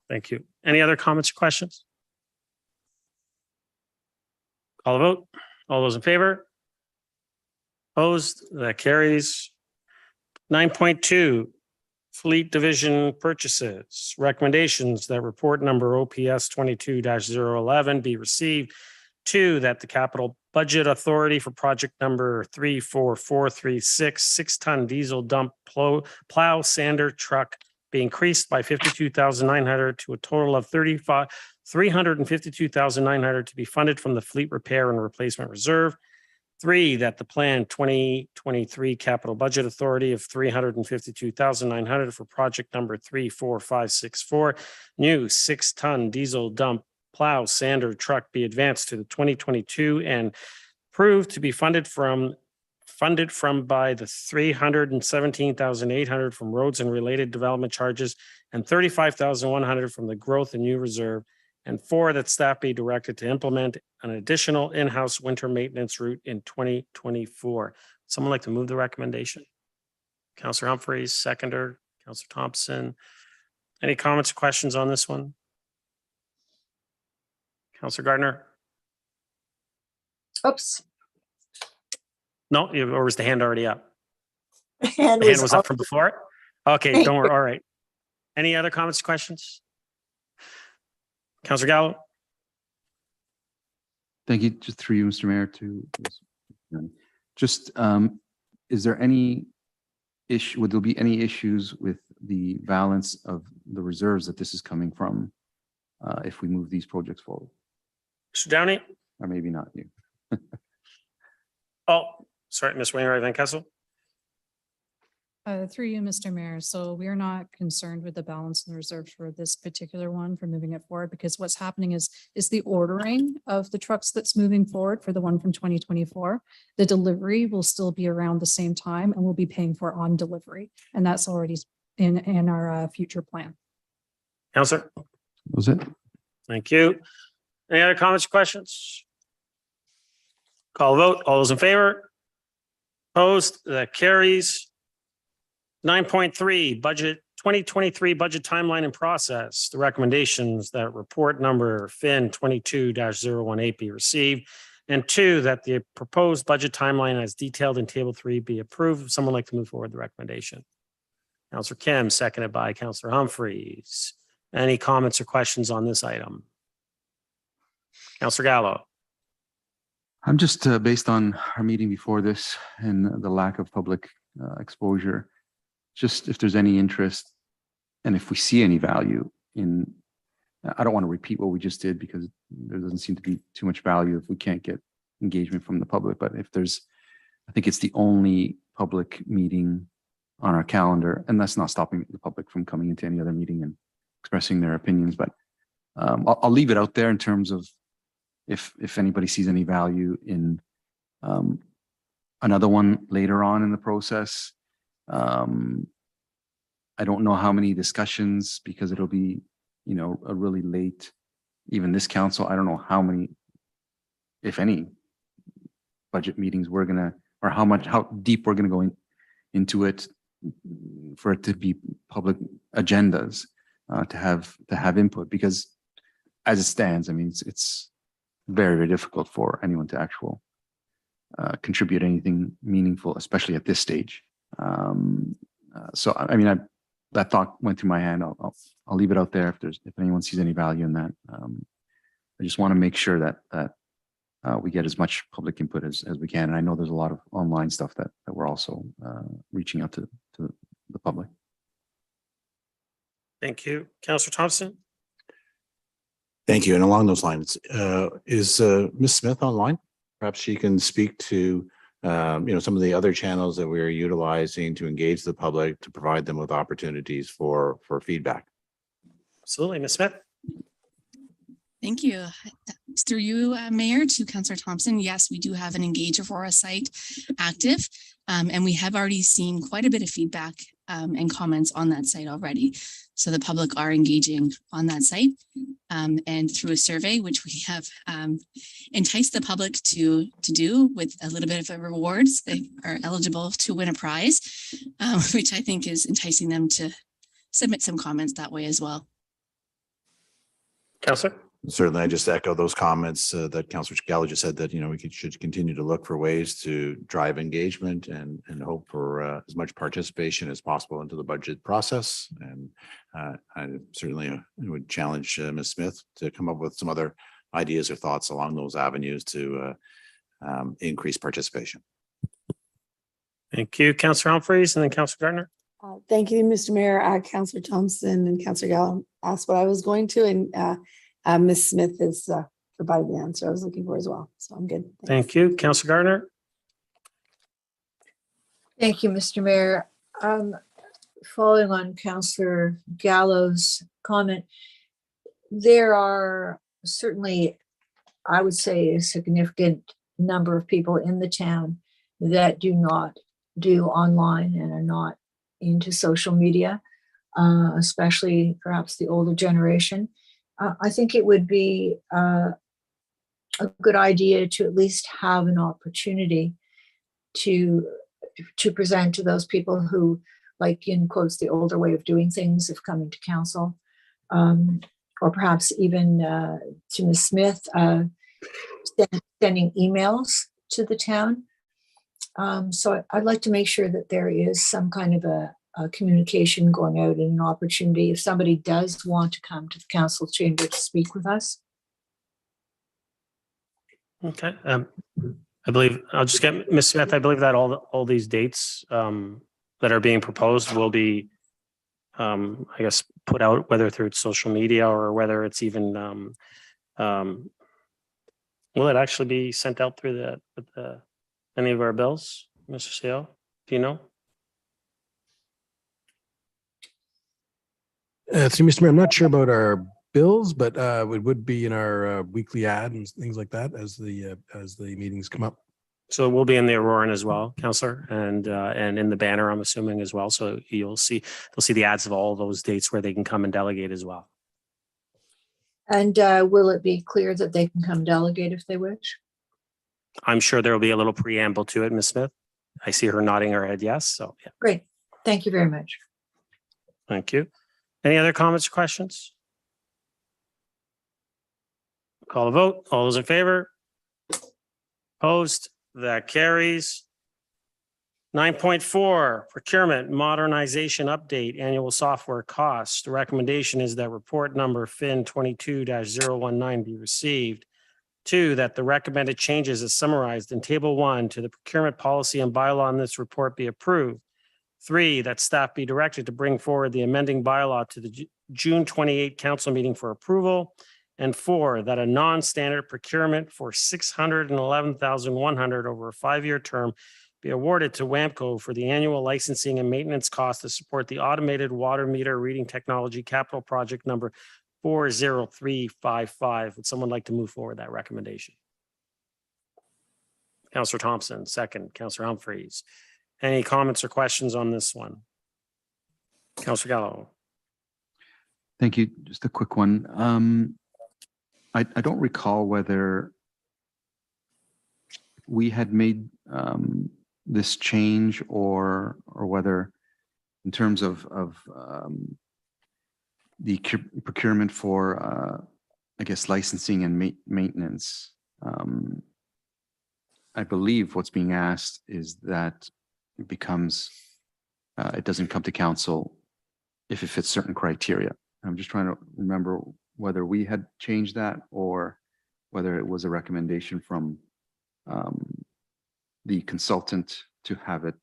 Thank you. Any other comments or questions? Call the vote. All those in favor? Opposed? That carries. 9.2, Fleet Division Purchases. Recommendations that report number OPS 22-011 be received. 2, that the capital budget authority for project number 34436, 6-ton diesel dump plow sander truck be increased by $52,900 to a total of $352,900 to be funded from the Fleet Repair and Replacement Reserve. 3, that the planned 2023 capital budget authority of $352,900 for project number 34564, new 6-ton diesel dump plow sander truck be advanced to the 2022 and proved to be funded from by the $317,800 from roads and related development charges and $35,100 from the growth and new reserve. And 4, that staff be directed to implement an additional in-house winter maintenance route in 2024. Someone like to move the recommendation? Councillor Humphreys, seconder, Councillor Thompson. Any comments or questions on this one? Councillor Gardner? Oops. No, or was the hand already up? Hand The hand was up from before? Okay, don't worry. All right. Any other comments or questions? Councillor Gallo? Thank you. Just through you, Mr. Mayor, is there any issue, would there be any issues with the balance of the reserves that this is coming from if we move these projects forward? Mr. Downey? Or maybe not you. Oh, sorry, Ms. Wainwright Van Kessel? Through you, Mr. Mayor. So we are not concerned with the balance in the reserve for this particular one for moving it forward, because what's happening is the ordering of the trucks that's moving forward for the one from 2024. The delivery will still be around the same time and we'll be paying for on delivery. And that's already in our future plan. Counselor, Was it? thank you. Any other comments or questions? Call vote. All those in favor? Opposed? That carries. 9.3 budget 2023 budget timeline and process. The recommendations that report number FIN 22-018 be received. And 2, that the proposed budget timeline as detailed in table 3 be approved. Would someone like to move forward the recommendation? Counselor Kim, seconded by Counselor Humphreys. Any comments or questions on this item? Counselor Gallo. I'm just based on our meeting before this and the lack of public exposure, just if there's any interest and if we see any value in, I don't want to repeat what we just did because there doesn't seem to be too much value if we can't get engagement from the public. But if there's, I think it's the only public meeting on our calendar, and that's not stopping the public from coming into any other meeting and expressing their opinions. But I'll leave it out there in terms of if anybody sees any value in another one later on in the process. I don't know how many discussions, because it'll be, you know, a really late, even this council, I don't know how many, if any, budget meetings we're gonna, or how deep we're gonna go into it for it to be public agendas, to have input, because as it stands, I mean, it's very, very difficult for anyone to contribute anything meaningful, especially at this stage. So, I mean, that thought went through my head. I'll leave it out there if anyone sees any value in that. I just want to make sure that we get as much public input as we can. And I know there's a lot of online stuff that we're also reaching out to the public. Thank you. Counselor Thompson. Thank you. And along those lines, is Ms. Smith online? Perhaps she can speak to some of the other channels that we're utilizing to engage the public, to provide them with opportunities for feedback. Absolutely. Ms. Smith. Thank you. Through you, Mayor, to Councillor Thompson. Yes, we do have an Engage Aurora site active, and we have already seen quite a bit of feedback and comments on that site already. So the public are engaging on that site, and through a survey, which we have enticed the public to do with a little bit of a rewards. They are eligible to win a prize, which I think is enticing them to submit some comments that way as well. Counselor. Certainly, I just echo those comments that Councillor Gallo just said, that we should continue to look for ways to drive engagement and hope for as much participation as possible into the budget process. And I certainly would challenge Ms. Smith to come up with some other ideas or thoughts along those avenues to increase participation. Thank you, Councillor Humphreys, and then Councillor Gardner. Thank you, Mr. Mayor. Councillor Thompson and Councillor Gallo asked what I was going to, and Ms. Smith has provided the answer I was looking for as well. So I'm good. Thanks. Thank you, Councillor Gardner. Thank you, Mr. Mayor. Following on Councillor Gallo's comment, there are certainly, I would say, a significant number of people in the town that do not do online and are not into social media, especially perhaps the older generation. I think it would be a good idea to at least have an opportunity to present to those people who, like in quotes, the older way of doing things of coming to council, or perhaps even to Ms. Smith, sending emails to the town. So I'd like to make sure that there is some kind of a communication going out and an opportunity if somebody does want to come to the council chamber to speak with us. Okay. I believe I'll just get Ms. Smith. I believe that all these dates that are being proposed will be, I guess, put out, whether through social media or whether it's even, will it actually be sent out through any of our bills, Mr. CEO? Do you know? Through Mr. Mayor, I'm not sure about our bills, but it would be in our weekly ad and things like that as the meetings come up. So it will be in the Aurora as well, Councillor, and in the banner, I'm assuming as well. So they'll see the ads of all those dates where they can come and delegate as well. And will it be clear that they can come delegate if they wish? I'm sure there will be a little preamble to it, Ms. Smith. I see her nodding her head yes. So yeah, Great. Thank you very much. thank you. Any other comments or questions? Call a vote. All those in favor? Opposed? That carries. 9.4, procurement modernization update, annual software cost. The recommendation is that report number FIN 22-019 be received. 2, that the recommended changes as summarized in table 1 to the procurement policy and bylaw in this report be approved. 3, that staff be directed to bring forward the amending bylaw to the June 28 council meeting for approval. And 4, that a non-standard procurement for $611,100 over a 5-year term be awarded to WAMCO for the annual licensing and maintenance cost to support the automated water meter reading technology capital project number 40355. Would someone like to move forward that recommendation? Councillor Thompson, second. Councillor Humphreys. Any comments or questions on this one? Councillor Gallo. Thank you. Just a quick one. I don't recall whether we had made this change or whether in terms of the procurement for I guess licensing and maintenance. I believe what's being asked is that it becomes it doesn't come to council if it fits certain criteria. I'm just trying to remember whether we had changed that or whether it was a recommendation from the consultant to have it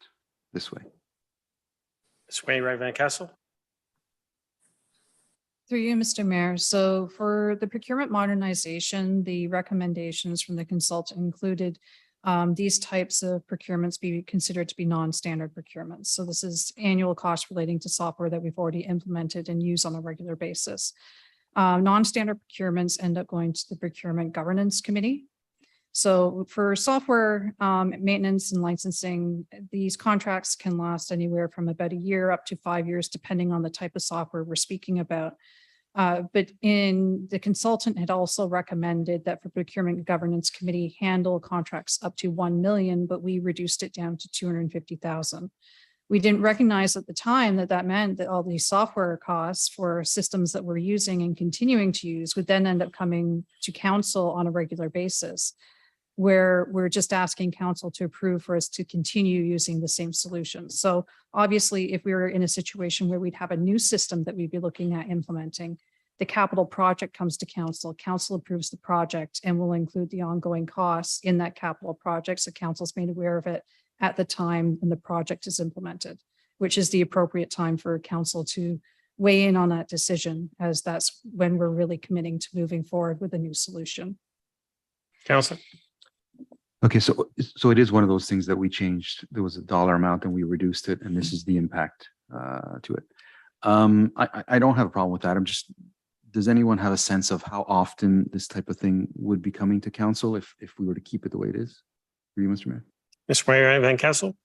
this way. Ms. Wainwright Van Kessel. Through you, Mr. Mayor. So for the procurement modernization, the recommendations from the consultant included these types of procurements be considered to be non-standard procurements. So this is annual costs relating to software that we've already implemented and use on a regular basis. Non-standard procurements end up going to the Procurement Governance Committee. So for software maintenance and licensing, these contracts can last anywhere from about a year up to 5 years, depending on the type of software we're speaking about. But the consultant had also recommended that for Procurement Governance Committee handle contracts up to 1 million, but we reduced it down to 250,000. We didn't recognize at the time that that meant that all these software costs for systems that we're using and continuing to use would then end up coming to council on a regular basis, where we're just asking council to approve for us to continue using the same solutions. So obviously, if we were in a situation where we'd have a new system that we'd be looking at implementing, the capital project comes to council, council approves the project and will include the ongoing costs in that capital project. So council's made aware of it at the time when the project is implemented, which is the appropriate time for council to weigh in on that decision, as that's when we're really committing to moving forward with a new solution. Councillor. Okay, so it is one of those things that we changed. There was a dollar amount and we reduced it, and this is the impact to it. I don't have a problem with that. Does anyone have a sense of how often this type of thing would be coming to council if we were to keep it the way it is? For you, Mr. Mayor? Ms. Wainwright Van Kessel.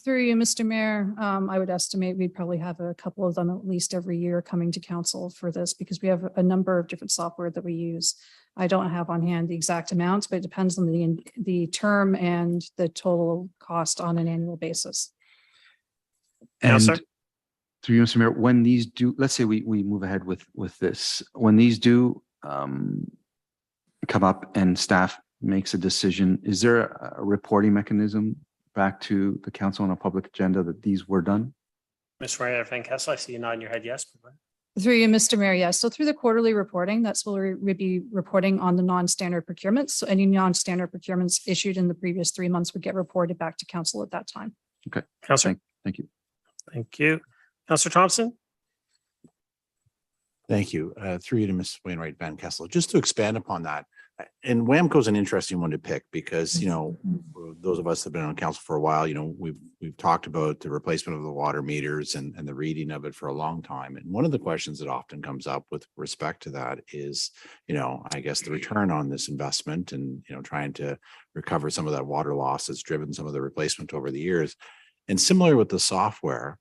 Through you, Mr. Mayor, I would estimate we'd probably have a couple of them at least every year coming to council for this, because we have a number of different software that we use. I don't have on hand the exact amounts, but it depends on the term and the total cost on an annual basis. And Councillor. through you, Mr. Mayor, when these do, let's say we move ahead with this, when these do come up and staff makes a decision, is there a reporting mechanism back to the council on a public agenda that these were done? Ms. Wainwright Van Kessel, I see you nodding your head yes. Through you, Mr. Mayor, yes. So through the quarterly reporting, that's where we'd be reporting on the non-standard procurements. So any non-standard procurements issued in the previous 3 months would get reported back to council at that time. Okay. Councillor. Thank you. Thank you. Councillor Thompson. Thank you. Through you to Ms. Wainwright Van Kessel. Just to expand upon that, and WAMCO is an interesting one to pick because, you know, those of us that have been on council for a while, you know, we've talked about the replacement of the water meters and the reading of it for a long time. And one of the questions that often comes up with respect to that is, you know, I guess the return on this investment and, you know, trying to recover some of that water loss that's driven some of the replacement over the years. And similar with the software,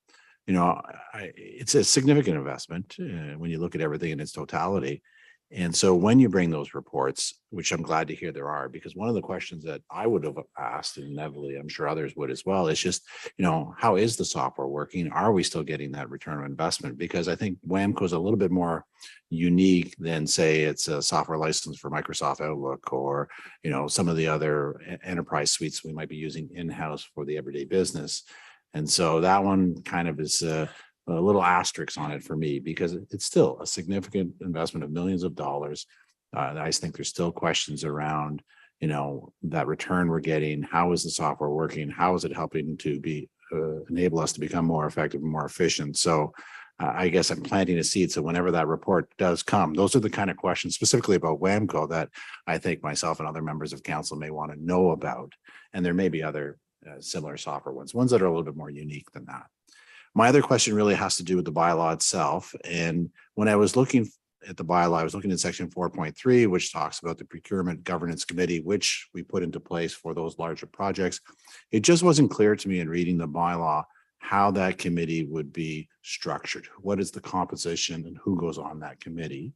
you know, it's a significant investment when you look at everything in its totality. And so when you bring those reports, which I'm glad to hear there are, because one of the questions that I would have asked, and inevitably I'm sure others would as well, is just, you know, how is the software working? Are we still getting that return on investment? Because I think WAMCO is a little bit more unique than, say, it's a software license for Microsoft Outlook or, you know, some of the other enterprise suites we might be using in-house for the everyday business. And so that one kind of is a little asterisk on it for me because it's still a significant investment of millions of dollars. I just think there's still questions around, you know, that return we're getting. How is the software working? How is it helping to be enable us to become more effective and more efficient? So I guess I'm planting a seed. So whenever that report does come, those are the kind of questions specifically about WAMCO that I think myself and other members of council may want to know about. And there may be other similar software ones that are a little bit more unique than that. My other question really has to do with the bylaw itself. And when I was looking at the bylaw, I was looking at section 4.3, which talks about the Procurement Governance Committee, which we put into place for those larger projects. It just wasn't clear to me in reading the bylaw how that committee would be structured. What is the composition and who goes on that committee?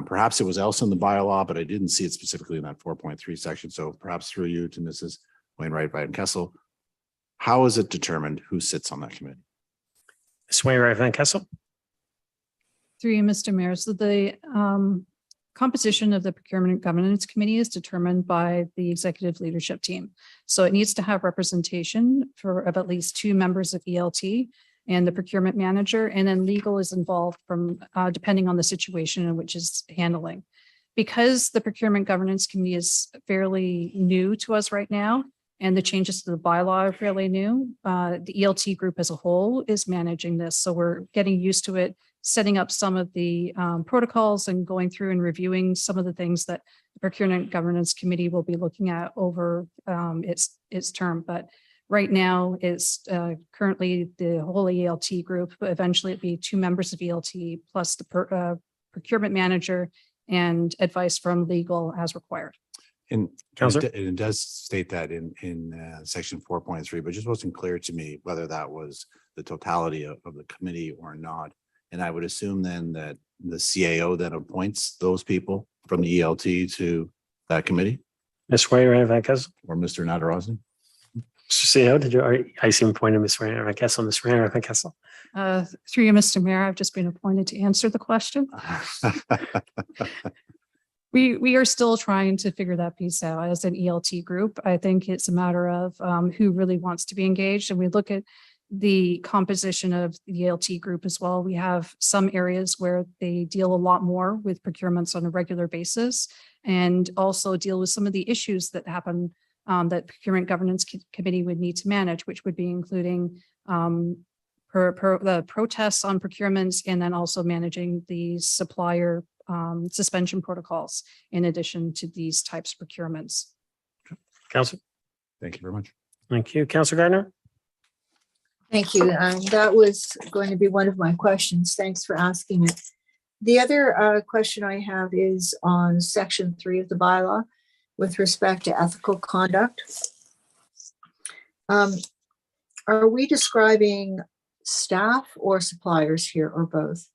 Perhaps it was else in the bylaw, but I didn't see it specifically in that 4.3 section. So perhaps through you to Mrs. Wainwright Van Kessel, how is it determined who sits on that committee? Ms. Wainwright Van Kessel. Through you, Mr. Mayor. So the composition of the Procurement Governance Committee is determined by the executive leadership team. So it needs to have representation of at least 2 members of ELT and the procurement manager, and then legal is involved from depending on the situation in which it's handling. Because the Procurement Governance Committee is fairly new to us right now, and the changes to the bylaw are fairly new, the ELT group as a whole is managing this. So we're getting used to it, setting up some of the protocols and going through and reviewing some of the things that the Procurement Governance Committee will be looking at over its term. But right now it's currently the whole ELT group, but eventually it'll be 2 members of ELT plus the procurement manager and advice from legal as required. And Counselor? it does state that in section 4.3, but it just wasn't clear to me whether that was the totality of the committee or not. And I would assume then that the CAO then appoints those people from the ELT to that committee, Ms. Wainwright Van Kessel. or Mr. Nadarozny. Mr. CEO, did you, I see him pointing Ms. Wainwright Van Kessel, Ms. Wainwright Van Kessel. Through you, Mr. Mayor, I've just been appointed to answer the question. We are still trying to figure that piece out as an ELT group. I think it's a matter of who really wants to be engaged. And we look at the composition of the ELT group as well. We have some areas where they deal a lot more with procurements on a regular basis and also deal with some of the issues that happen that Procurement Governance Committee would need to manage, which would be including the protests on procurements and then also managing the supplier suspension protocols in addition to these types of procurements. Councilor. Thank you very much. Thank you. Councilor Gardner. Thank you. That was going to be one of my questions. Thanks for asking it. The other question I have is on section 3 of the bylaw with respect to ethical conduct. Are we describing staff or suppliers here or both?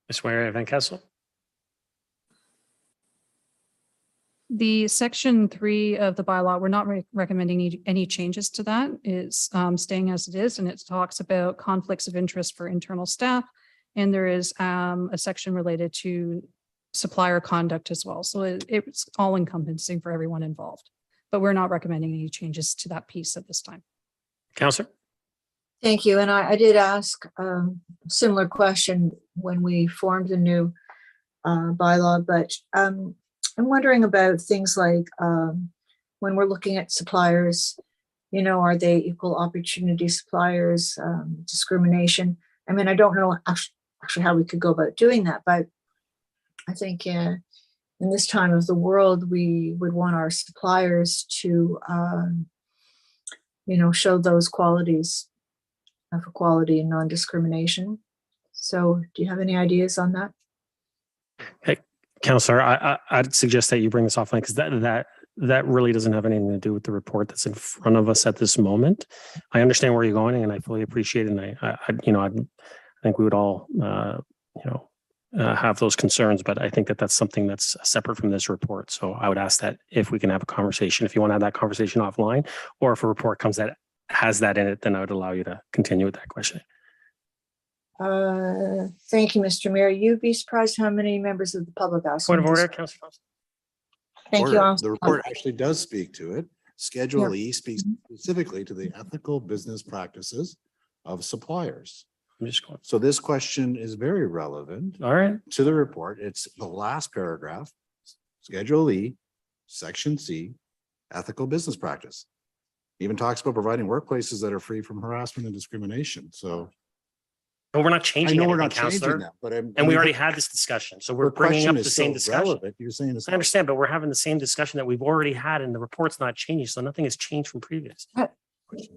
Ms. Wainwright Van Kessel. The section 3 of the bylaw, we're not recommending any changes to that. It's staying as it is, and it talks about conflicts of interest for internal staff. And there is a section related to supplier conduct as well. So it's all encompassing for everyone involved, but we're not recommending any changes to that piece at this time. Councilor. Thank you. And I did ask a similar question when we formed the new bylaw, but I'm wondering about things like when we're looking at suppliers, you know, are they equal opportunity suppliers, discrimination? I mean, I don't know actually how we could go about doing that. But I think in this time of the world, we would want our suppliers to, show those qualities of equality and non-discrimination. So do you have any ideas on that? Hey, Counselor, I'd suggest that you bring this offline because that really doesn't have anything to do with the report that's in front of us at this moment. I understand where you're going, and I fully appreciate it. And I think we would all, have those concerns, but I think that that's something that's separate from this report. So I would ask that if we can have a conversation, if you want to have that conversation offline, or if a report comes that has that in it, then I would allow you to continue with that question. Thank you, Mr. Mayor. You'd be surprised how many members of the public ask. Point of me this. order, Councilor Thompson. Thank you. The report actually does speak to it. Schedule E speaks specifically to the ethical business practices of suppliers. So this question is very relevant. All right. To the report. It's the last paragraph, Schedule E, Section C, ethical business practice. Even talks about providing workplaces that are free from harassment and discrimination. So. But we're not changing I know we're anything, not changing Counselor. that, but And we already had this discussion. So we're bringing up the same discussion. You're saying this. I understand, but we're having the same discussion that we've already had and the report's not changing. So nothing has changed from previous.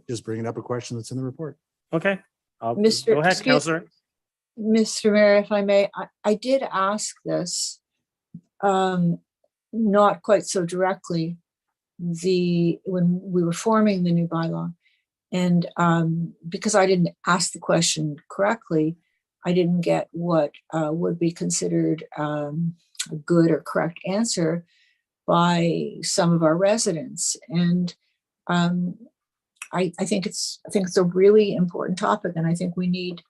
Just bringing up a question that's in the report. Okay. Go ahead, excuse- Counselor. Mr. Mayor, if I may, I did ask this, not quite so directly, when we were forming the new bylaw. And because I didn't ask the question correctly, I didn't get what would be considered a good or correct answer by some of our residents. And I think it's a really important topic, and I think we need,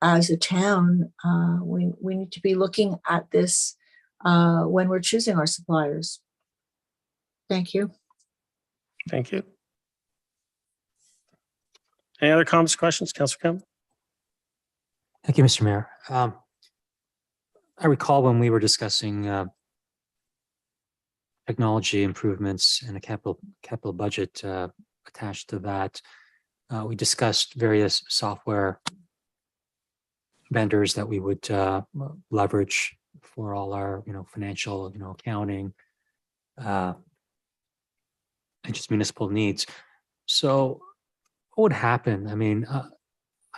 as a town, we need to be looking at this when we're choosing our suppliers. Thank you. Thank you. Any other comments, questions, Councilor Kemp? Thank you, Mr. Mayor. I recall when we were discussing technology improvements and a capital budget attached to that, we discussed various software vendors that we would leverage for all our, financial, accounting, and just municipal needs. So what would happen? I mean,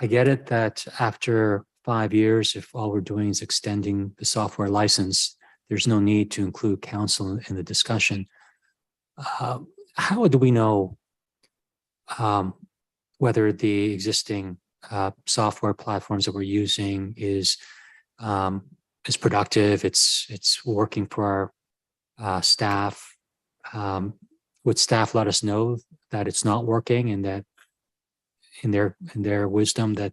I get it that after 5 years, if all we're doing is extending the software license, there's no need to include council in the discussion. How do we know whether the existing software platforms that we're using is productive? It's working for our staff. Would staff let us know that it's not working, and that in their wisdom that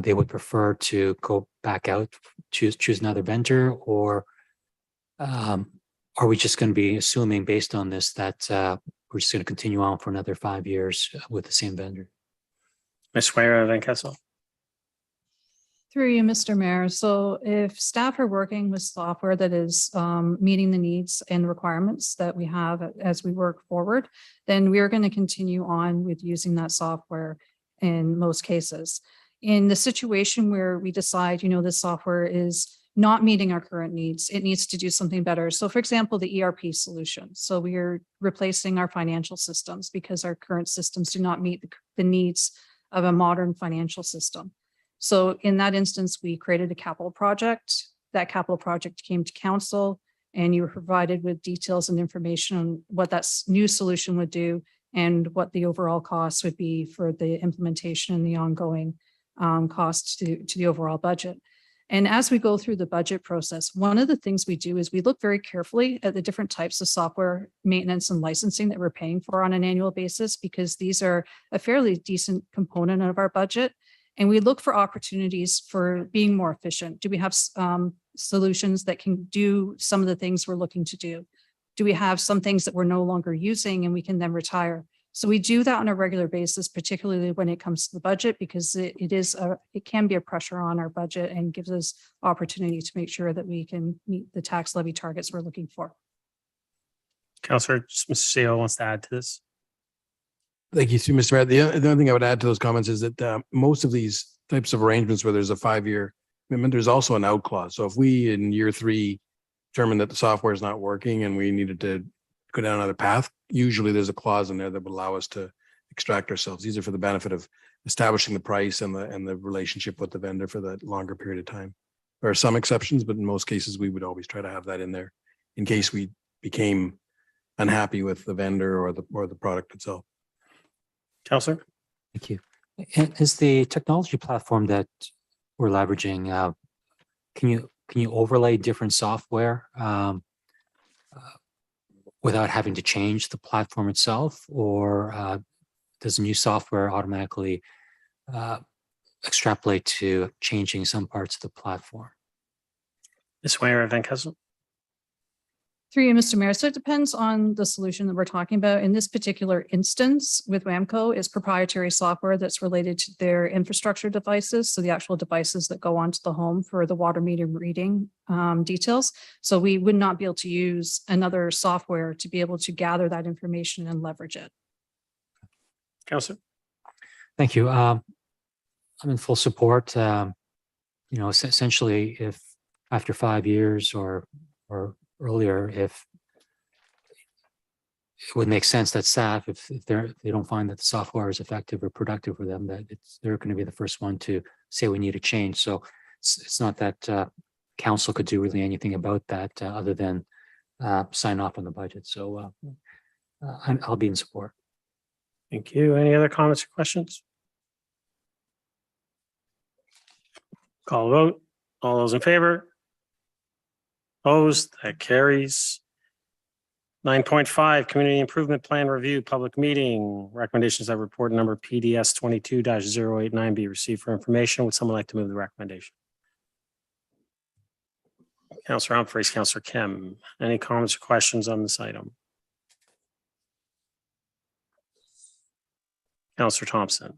they would prefer to go back out, choose another vendor? Or are we just going to be assuming based on this that we're just going to continue on for another 5 years with the same vendor? Ms. Weyer Van Kessel. Through you, Mr. Mayor. So if staff are working with software that is meeting the needs and requirements that we have as we work forward, then we are going to continue on with using that software in most cases. In the situation where we decide, this software is not meeting our current needs, it needs to do something better. So for example, the ERP solution. So we are replacing our financial systems because our current systems do not meet the needs of a modern financial system. So in that instance, we created a capital project. That capital project came to council, and you were provided with details and information on what that new solution would do and what the overall cost would be for the implementation and the ongoing costs to the overall budget. And as we go through the budget process, one of the things we do is we look very carefully at the different types of software maintenance and licensing that we're paying for on an annual basis, because these are a fairly decent component of our budget. And we look for opportunities for being more efficient. Do we have solutions that can do some of the things we're looking to do? Do we have some things that we're no longer using and we can then retire? So we do that on a regular basis, particularly when it comes to the budget, because it can be a pressure on our budget and gives us opportunity to make sure that we can meet the tax levy targets we're looking for. Councilor, Mr. CEO wants to add to this. Thank you, Mr. Mayor. The only thing I would add to those comments is that most of these types of arrangements where there's a 5-year commitment, there's also an out clause. So if we in year 3 determined that the software is not working and we needed to go down another path, usually there's a clause in there that would allow us to extract ourselves. These are for the benefit of establishing the price and the relationship with the vendor for that longer period of time. There are some exceptions, but in most cases, we would always try to have that in there in case we became unhappy with the vendor or the product itself. Counselor? Thank you. And is the technology platform that we're leveraging, can you overlay different software without having to change the platform itself, or does the new software automatically extrapolate to changing some parts of the platform? Ms. Ware Van Kessel? Through you, Mr. Mayor. So it depends on the solution that we're talking about. In this particular instance with WAMCO, it's proprietary software that's related to their infrastructure devices. So the actual devices that go onto the home for the water meter reading details. So we would not be able to use another software to be able to gather that information and leverage it. Counselor? Thank you. I'm in full support. Essentially, if after 5 years or earlier, if it would make sense that staff, if they don't find that the software is effective or productive for them, that they're going to be the first one to say we need a change. So it's not that council could do really anything about that other than sign off on the budget. So I'll be in support. Thank you. Any other comments or questions? Call vote. All those in favor? Opposed? That carries. 9.5, Community Improvement Plan Review, Public Meeting. Recommendations that report number PDS 22-089 be received for information. Would someone like to move the recommendation? Councillor Humphreys, Councillor Kim. Any comments or questions on this item? Councillor Thompson.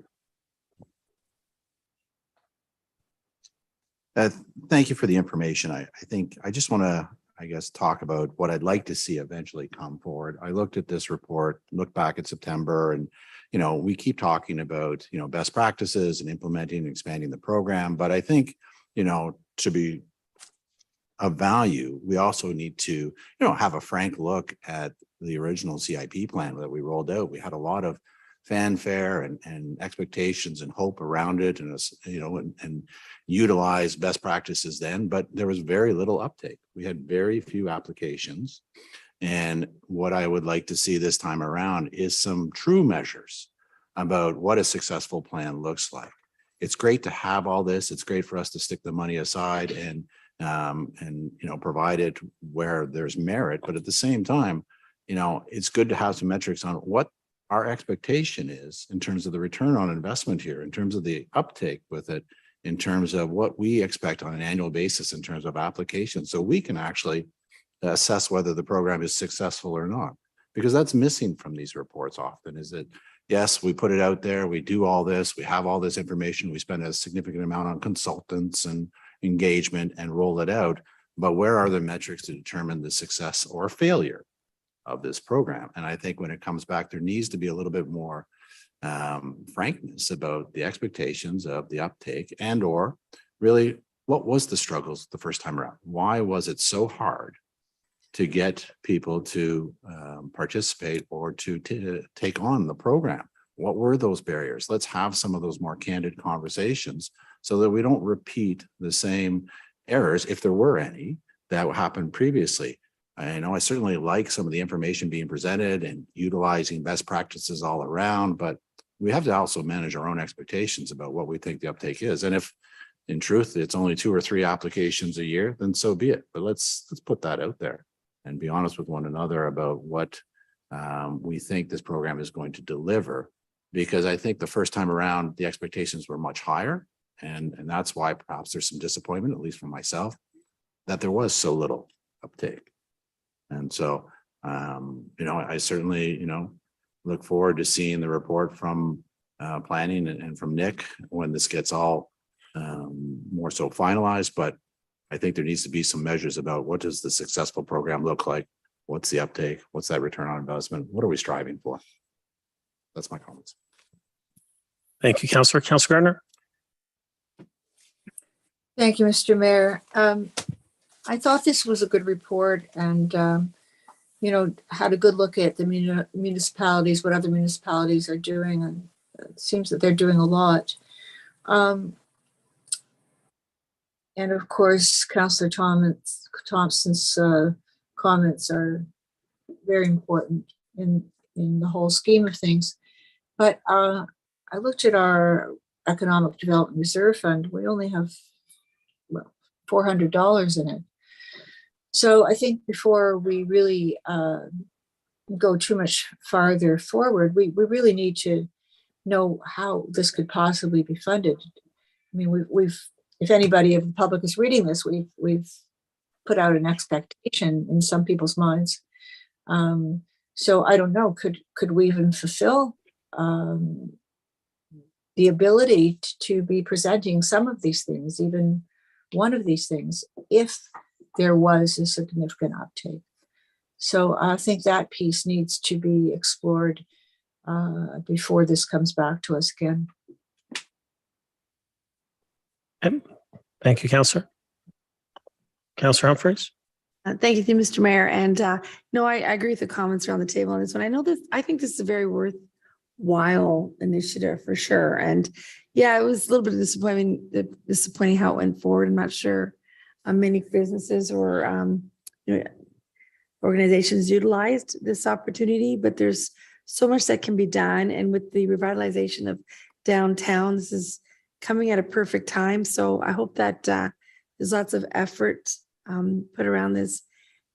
Thank you for the information. I think I just want to, talk about what I'd like to see eventually come forward. I looked at this report, looked back at September, and, we keep talking about, best practices and implementing and expanding the program. But I think, to be of value, we also need to, have a frank look at the original CIP plan that we rolled out. We had a lot of fanfare and expectations and hope around it, and and utilize best practices then, but there was very little uptake. We had very few applications, and what I would like to see this time around is some true measures about what a successful plan looks like. It's great to have all this. It's great for us to stick the money aside and provide it where there's merit, but at the same time, it's good to have some metrics on what our expectation is in terms of the return on investment here, in terms of the uptake with it, in terms of what we expect on an annual basis in terms of applications, so we can actually assess whether the program is successful or not. Because that's missing from these reports often, is that, yes, we put it out there, we do all this, we have all this information, we spend a significant amount on consultants and engagement and roll it out, but where are the metrics to determine the success or failure of this program? And I think when it comes back, there needs to be a little bit more frankness about the expectations of the uptake, and or really what was the struggles the first time around? Why was it so hard to get people to participate or to take on the program? What were those barriers? Let's have some of those more candid conversations so that we don't repeat the same errors, if there were any, that happened previously. I certainly like some of the information being presented and utilizing best practices all around, but we have to also manage our own expectations about what we think the uptake is. And if in truth, it's only 2 or 3 applications a year, then so be it. But let's put that out there and be honest with one another about what we think this program is going to deliver. Because I think the first time around, the expectations were much higher. And that's why perhaps there's some disappointment, at least for myself, that there was so little uptake. And so, I certainly, look forward to seeing the report from planning and from Nick when this gets all more so finalized. But I think there needs to be some measures about what does the successful program look like? What's the uptake? What's that return on investment? What are we striving for? That's my comments. Thank you, Councillor. Councillor Gardner? Thank you, Mr. Mayor. I thought this was a good report and, had a good look at the municipalities, what other municipalities are doing. And it seems that they're doing a lot. And of course, Councillor Thompson's comments are very important in the whole scheme of things. But I looked at our Economic Development Reserve Fund. We only have $400 in it. So I think before we really go too much farther forward, we really need to know how this could possibly be funded. I mean, we've if anybody of the public is reading this, we've put out an expectation in some people's minds. So I don't know, could we even fulfill the ability to be presenting some of these things, even one of these things, if there was a significant uptake? So I think that piece needs to be explored before this comes back to us again. Thank you, Councillor. Councillor Humphreys. Thank you, Mr. Mayor. And no, I agree with the comments around the table on this one. I think this is a very worthwhile initiative for sure. And yeah, it was a little bit disappointing how it went forward. I'm not sure many businesses or organizations utilized this opportunity, but there's so much that can be done. And with the revitalization of downtown, this is coming at a perfect time. So I hope that there's lots of effort put around this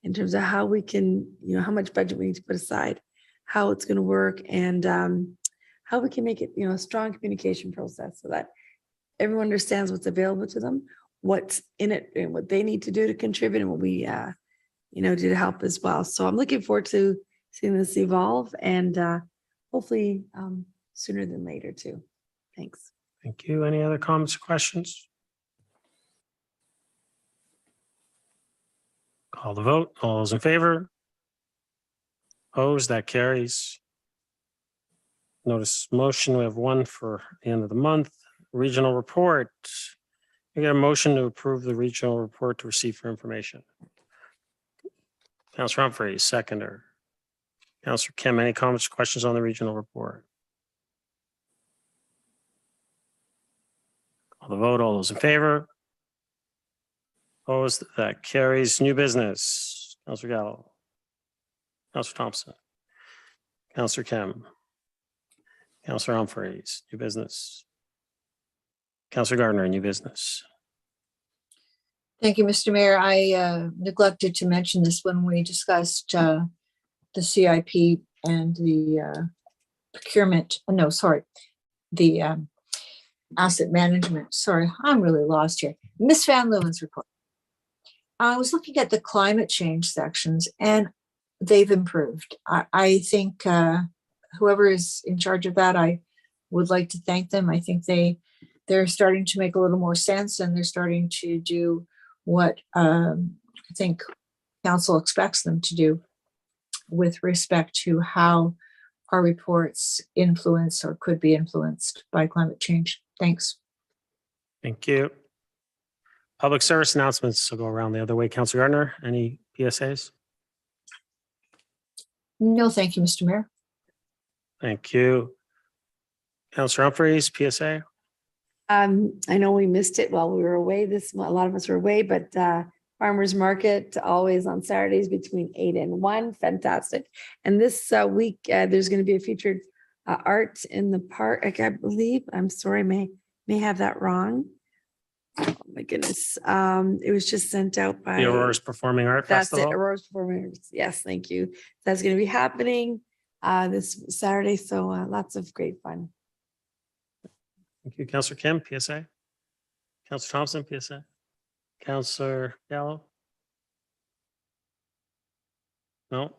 in terms of how we can, how much budget we need to put aside, how it's going to work, and how we can make it, a strong communication process so that everyone understands what's available to them, what's in it, and what they need to do to contribute, and what we, do to help as well. So I'm looking forward to seeing this evolve, and hopefully sooner than later too. Thanks. Thank you. Any other comments or questions? Call the vote. All those in favor? Opposed? That carries. Notice motion. We have one for the end of the month. Regional report. We get a motion to approve the regional report to receive for information. Councillor Humphreys, seconder. Councillor Kim, any comments or questions on the regional report? Call the vote. All those in favor? Opposed? That carries. New business. Councillor Gallo. Councillor Thompson. Councillor Kim. Councillor Humphreys, new business. Councillor Gardner, new business. Thank you, Mr. Mayor. I neglected to mention this when we discussed the CIP and the procurement. No, sorry, the asset management. Sorry, I'm really lost here. Ms. Van Leeuwen's report. I was looking at the climate change sections and they've improved. I think whoever is in charge of that, I would like to thank them. I think they're starting to make a little more sense, and they're starting to do what I think council expects them to do with respect to how our reports influence or could be influenced by climate change. Thanks. Thank you. Public service announcements will go around the other way. Councillor Gardner, any PSAs? No, thank you, Mr. Mayor. Thank you. Councillor Humphreys, PSA? I know we missed it while we were away. A lot of us were away, but farmers market always on Saturdays between 8 and 1. Fantastic. And this week, there's going to be a featured art in the park, I believe. I'm sorry, may have that wrong. Oh my goodness. It was just sent out by The Aurora's Performing Art That's Festival. it, Aurora's Performing Arts. Yes, thank you. That's going to be happening this Saturday. So lots of great fun. Thank you. Councillor Kim, PSA? Councillor Thompson, PSA? Councillor Gallo? No?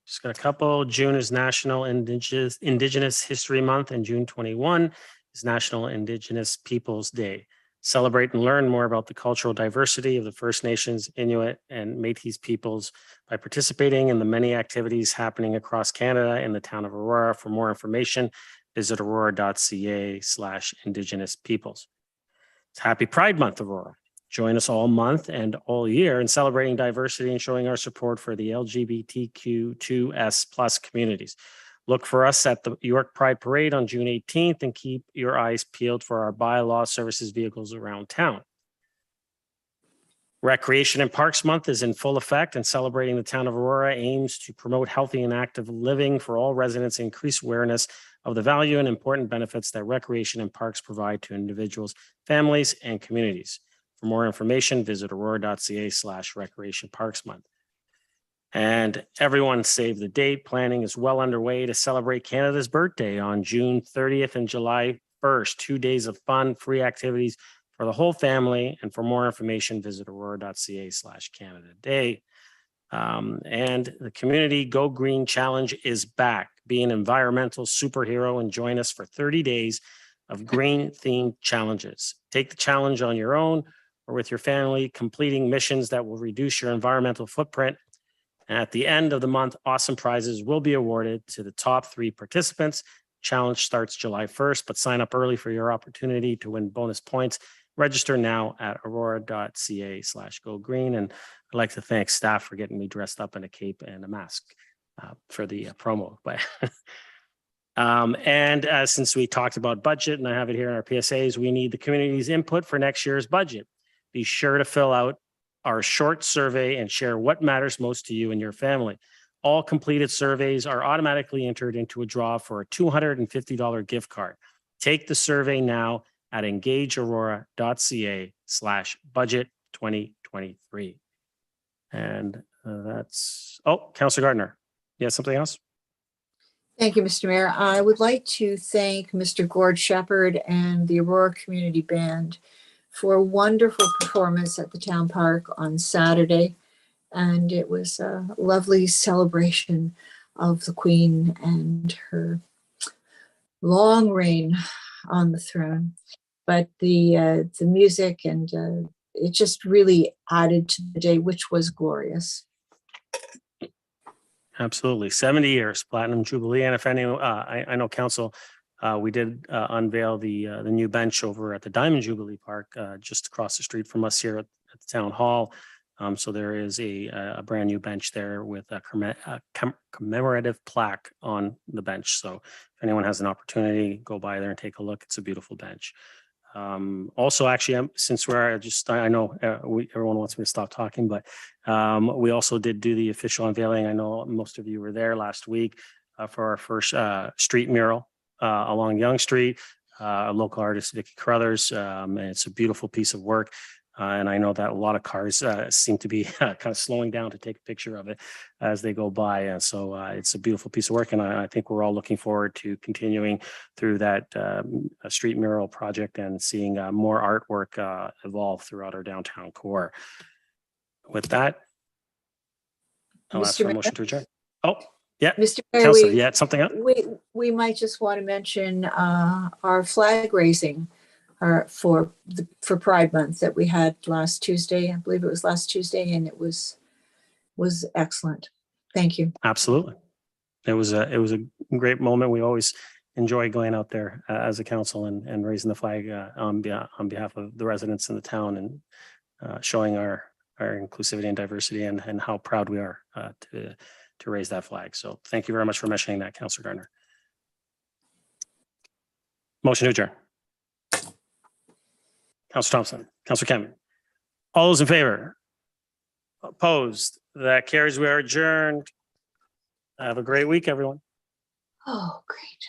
Just got a couple. June is National Indigenous History Month, and June 21 is National Indigenous Peoples Day. Celebrate and learn more about the cultural diversity of the First Nations, Inuit, and Métis peoples by participating in the many activities happening across Canada in the town of Aurora. For more information, visit aurora.ca/Indigenous peoples. It's Happy Pride Month, Aurora. Join us all month and all year in celebrating diversity and showing our support for the LGBTQ2S+ communities. Look for us at the York Pride Parade on June 18th and keep your eyes peeled for our bylaw services vehicles around town. Recreation and Parks Month is in full effect, and celebrating the town of Aurora aims to promote healthy and active living for all residents, increase awareness of the value and important benefits that recreation and parks provide to individuals, families, and communities. For more information, visit aurora.ca/recreation parks month. And everyone save the date. Planning is well underway to celebrate Canada's birthday on June 30th and July 1st. 2 days of fun, free activities for the whole family. And for more information, visit aurora.ca/Canada Day. And the Community Go Green Challenge is back. Be an environmental superhero and join us for 30 days of green themed challenges. Take the challenge on your own or with your family, completing missions that will reduce your environmental footprint. And at the end of the month, awesome prizes will be awarded to the top 3 participants. Challenge starts July 1st, but sign up early for your opportunity to win bonus points. Register now at aurora.ca/go green. And I'd like to thank staff for getting me dressed up in a cape and a mask for the promo. But since we talked about budget, and I have it here in our PSAs, we need the community's input for next year's budget. Be sure to fill out our short survey and share what matters most to you and your family. All completed surveys are automatically entered into a draw for a $250 gift card. Take the survey now at engageaurora.ca/budget 2023. And that's, Councillor Gardner. You have something else? Thank you, Mr. Mayor. I would like to thank Mr. Gord Shepherd and the Aurora Community Band for a wonderful performance at the town park on Saturday. And it was a lovely celebration of the Queen and her long reign on the throne. But the music and it just really added to the day, which was glorious. Absolutely. 70 years, Platinum Jubilee. And if any, I know Council, we did unveil the new bench over at the Diamond Jubilee Park, just across the street from us here at the Town Hall. So there is a brand new bench there with a commemorative plaque on the bench. So if anyone has an opportunity, go by there and take a look. It's a beautiful bench. Also, actually, since I know everyone wants me to stop talking, but we also did do the official unveiling. I know most of you were there last week for our first street mural along Yonge Street. A local artist, Vicky Carruthers. And it's a beautiful piece of work. And I know that a lot of cars seem to be kind of slowing down to take a picture of it as they go by. And so it's a beautiful piece of work. And I think we're all looking forward to continuing through that street mural project and seeing more artwork evolve throughout our downtown core. With that, I'll ask for a motion to adjourn. Oh, yeah. Mr. Mayor, Councillor, you had something up? we might just want to mention our flag raising for Pride Month that we had last Tuesday. I believe it was last Tuesday, and it was excellent. Thank you. Absolutely. It was a great moment. We always enjoy going out there as a council and raising the flag on behalf of the residents in the town and showing our inclusivity and diversity and how proud we are to raise that flag. So thank you very much for mentioning that, Councillor Gardner. Motion to adjourn. Councillor Thompson, Councillor Kevin. All those in favor? Opposed? That carries. We are adjourned. Have a great week, everyone. Oh, great.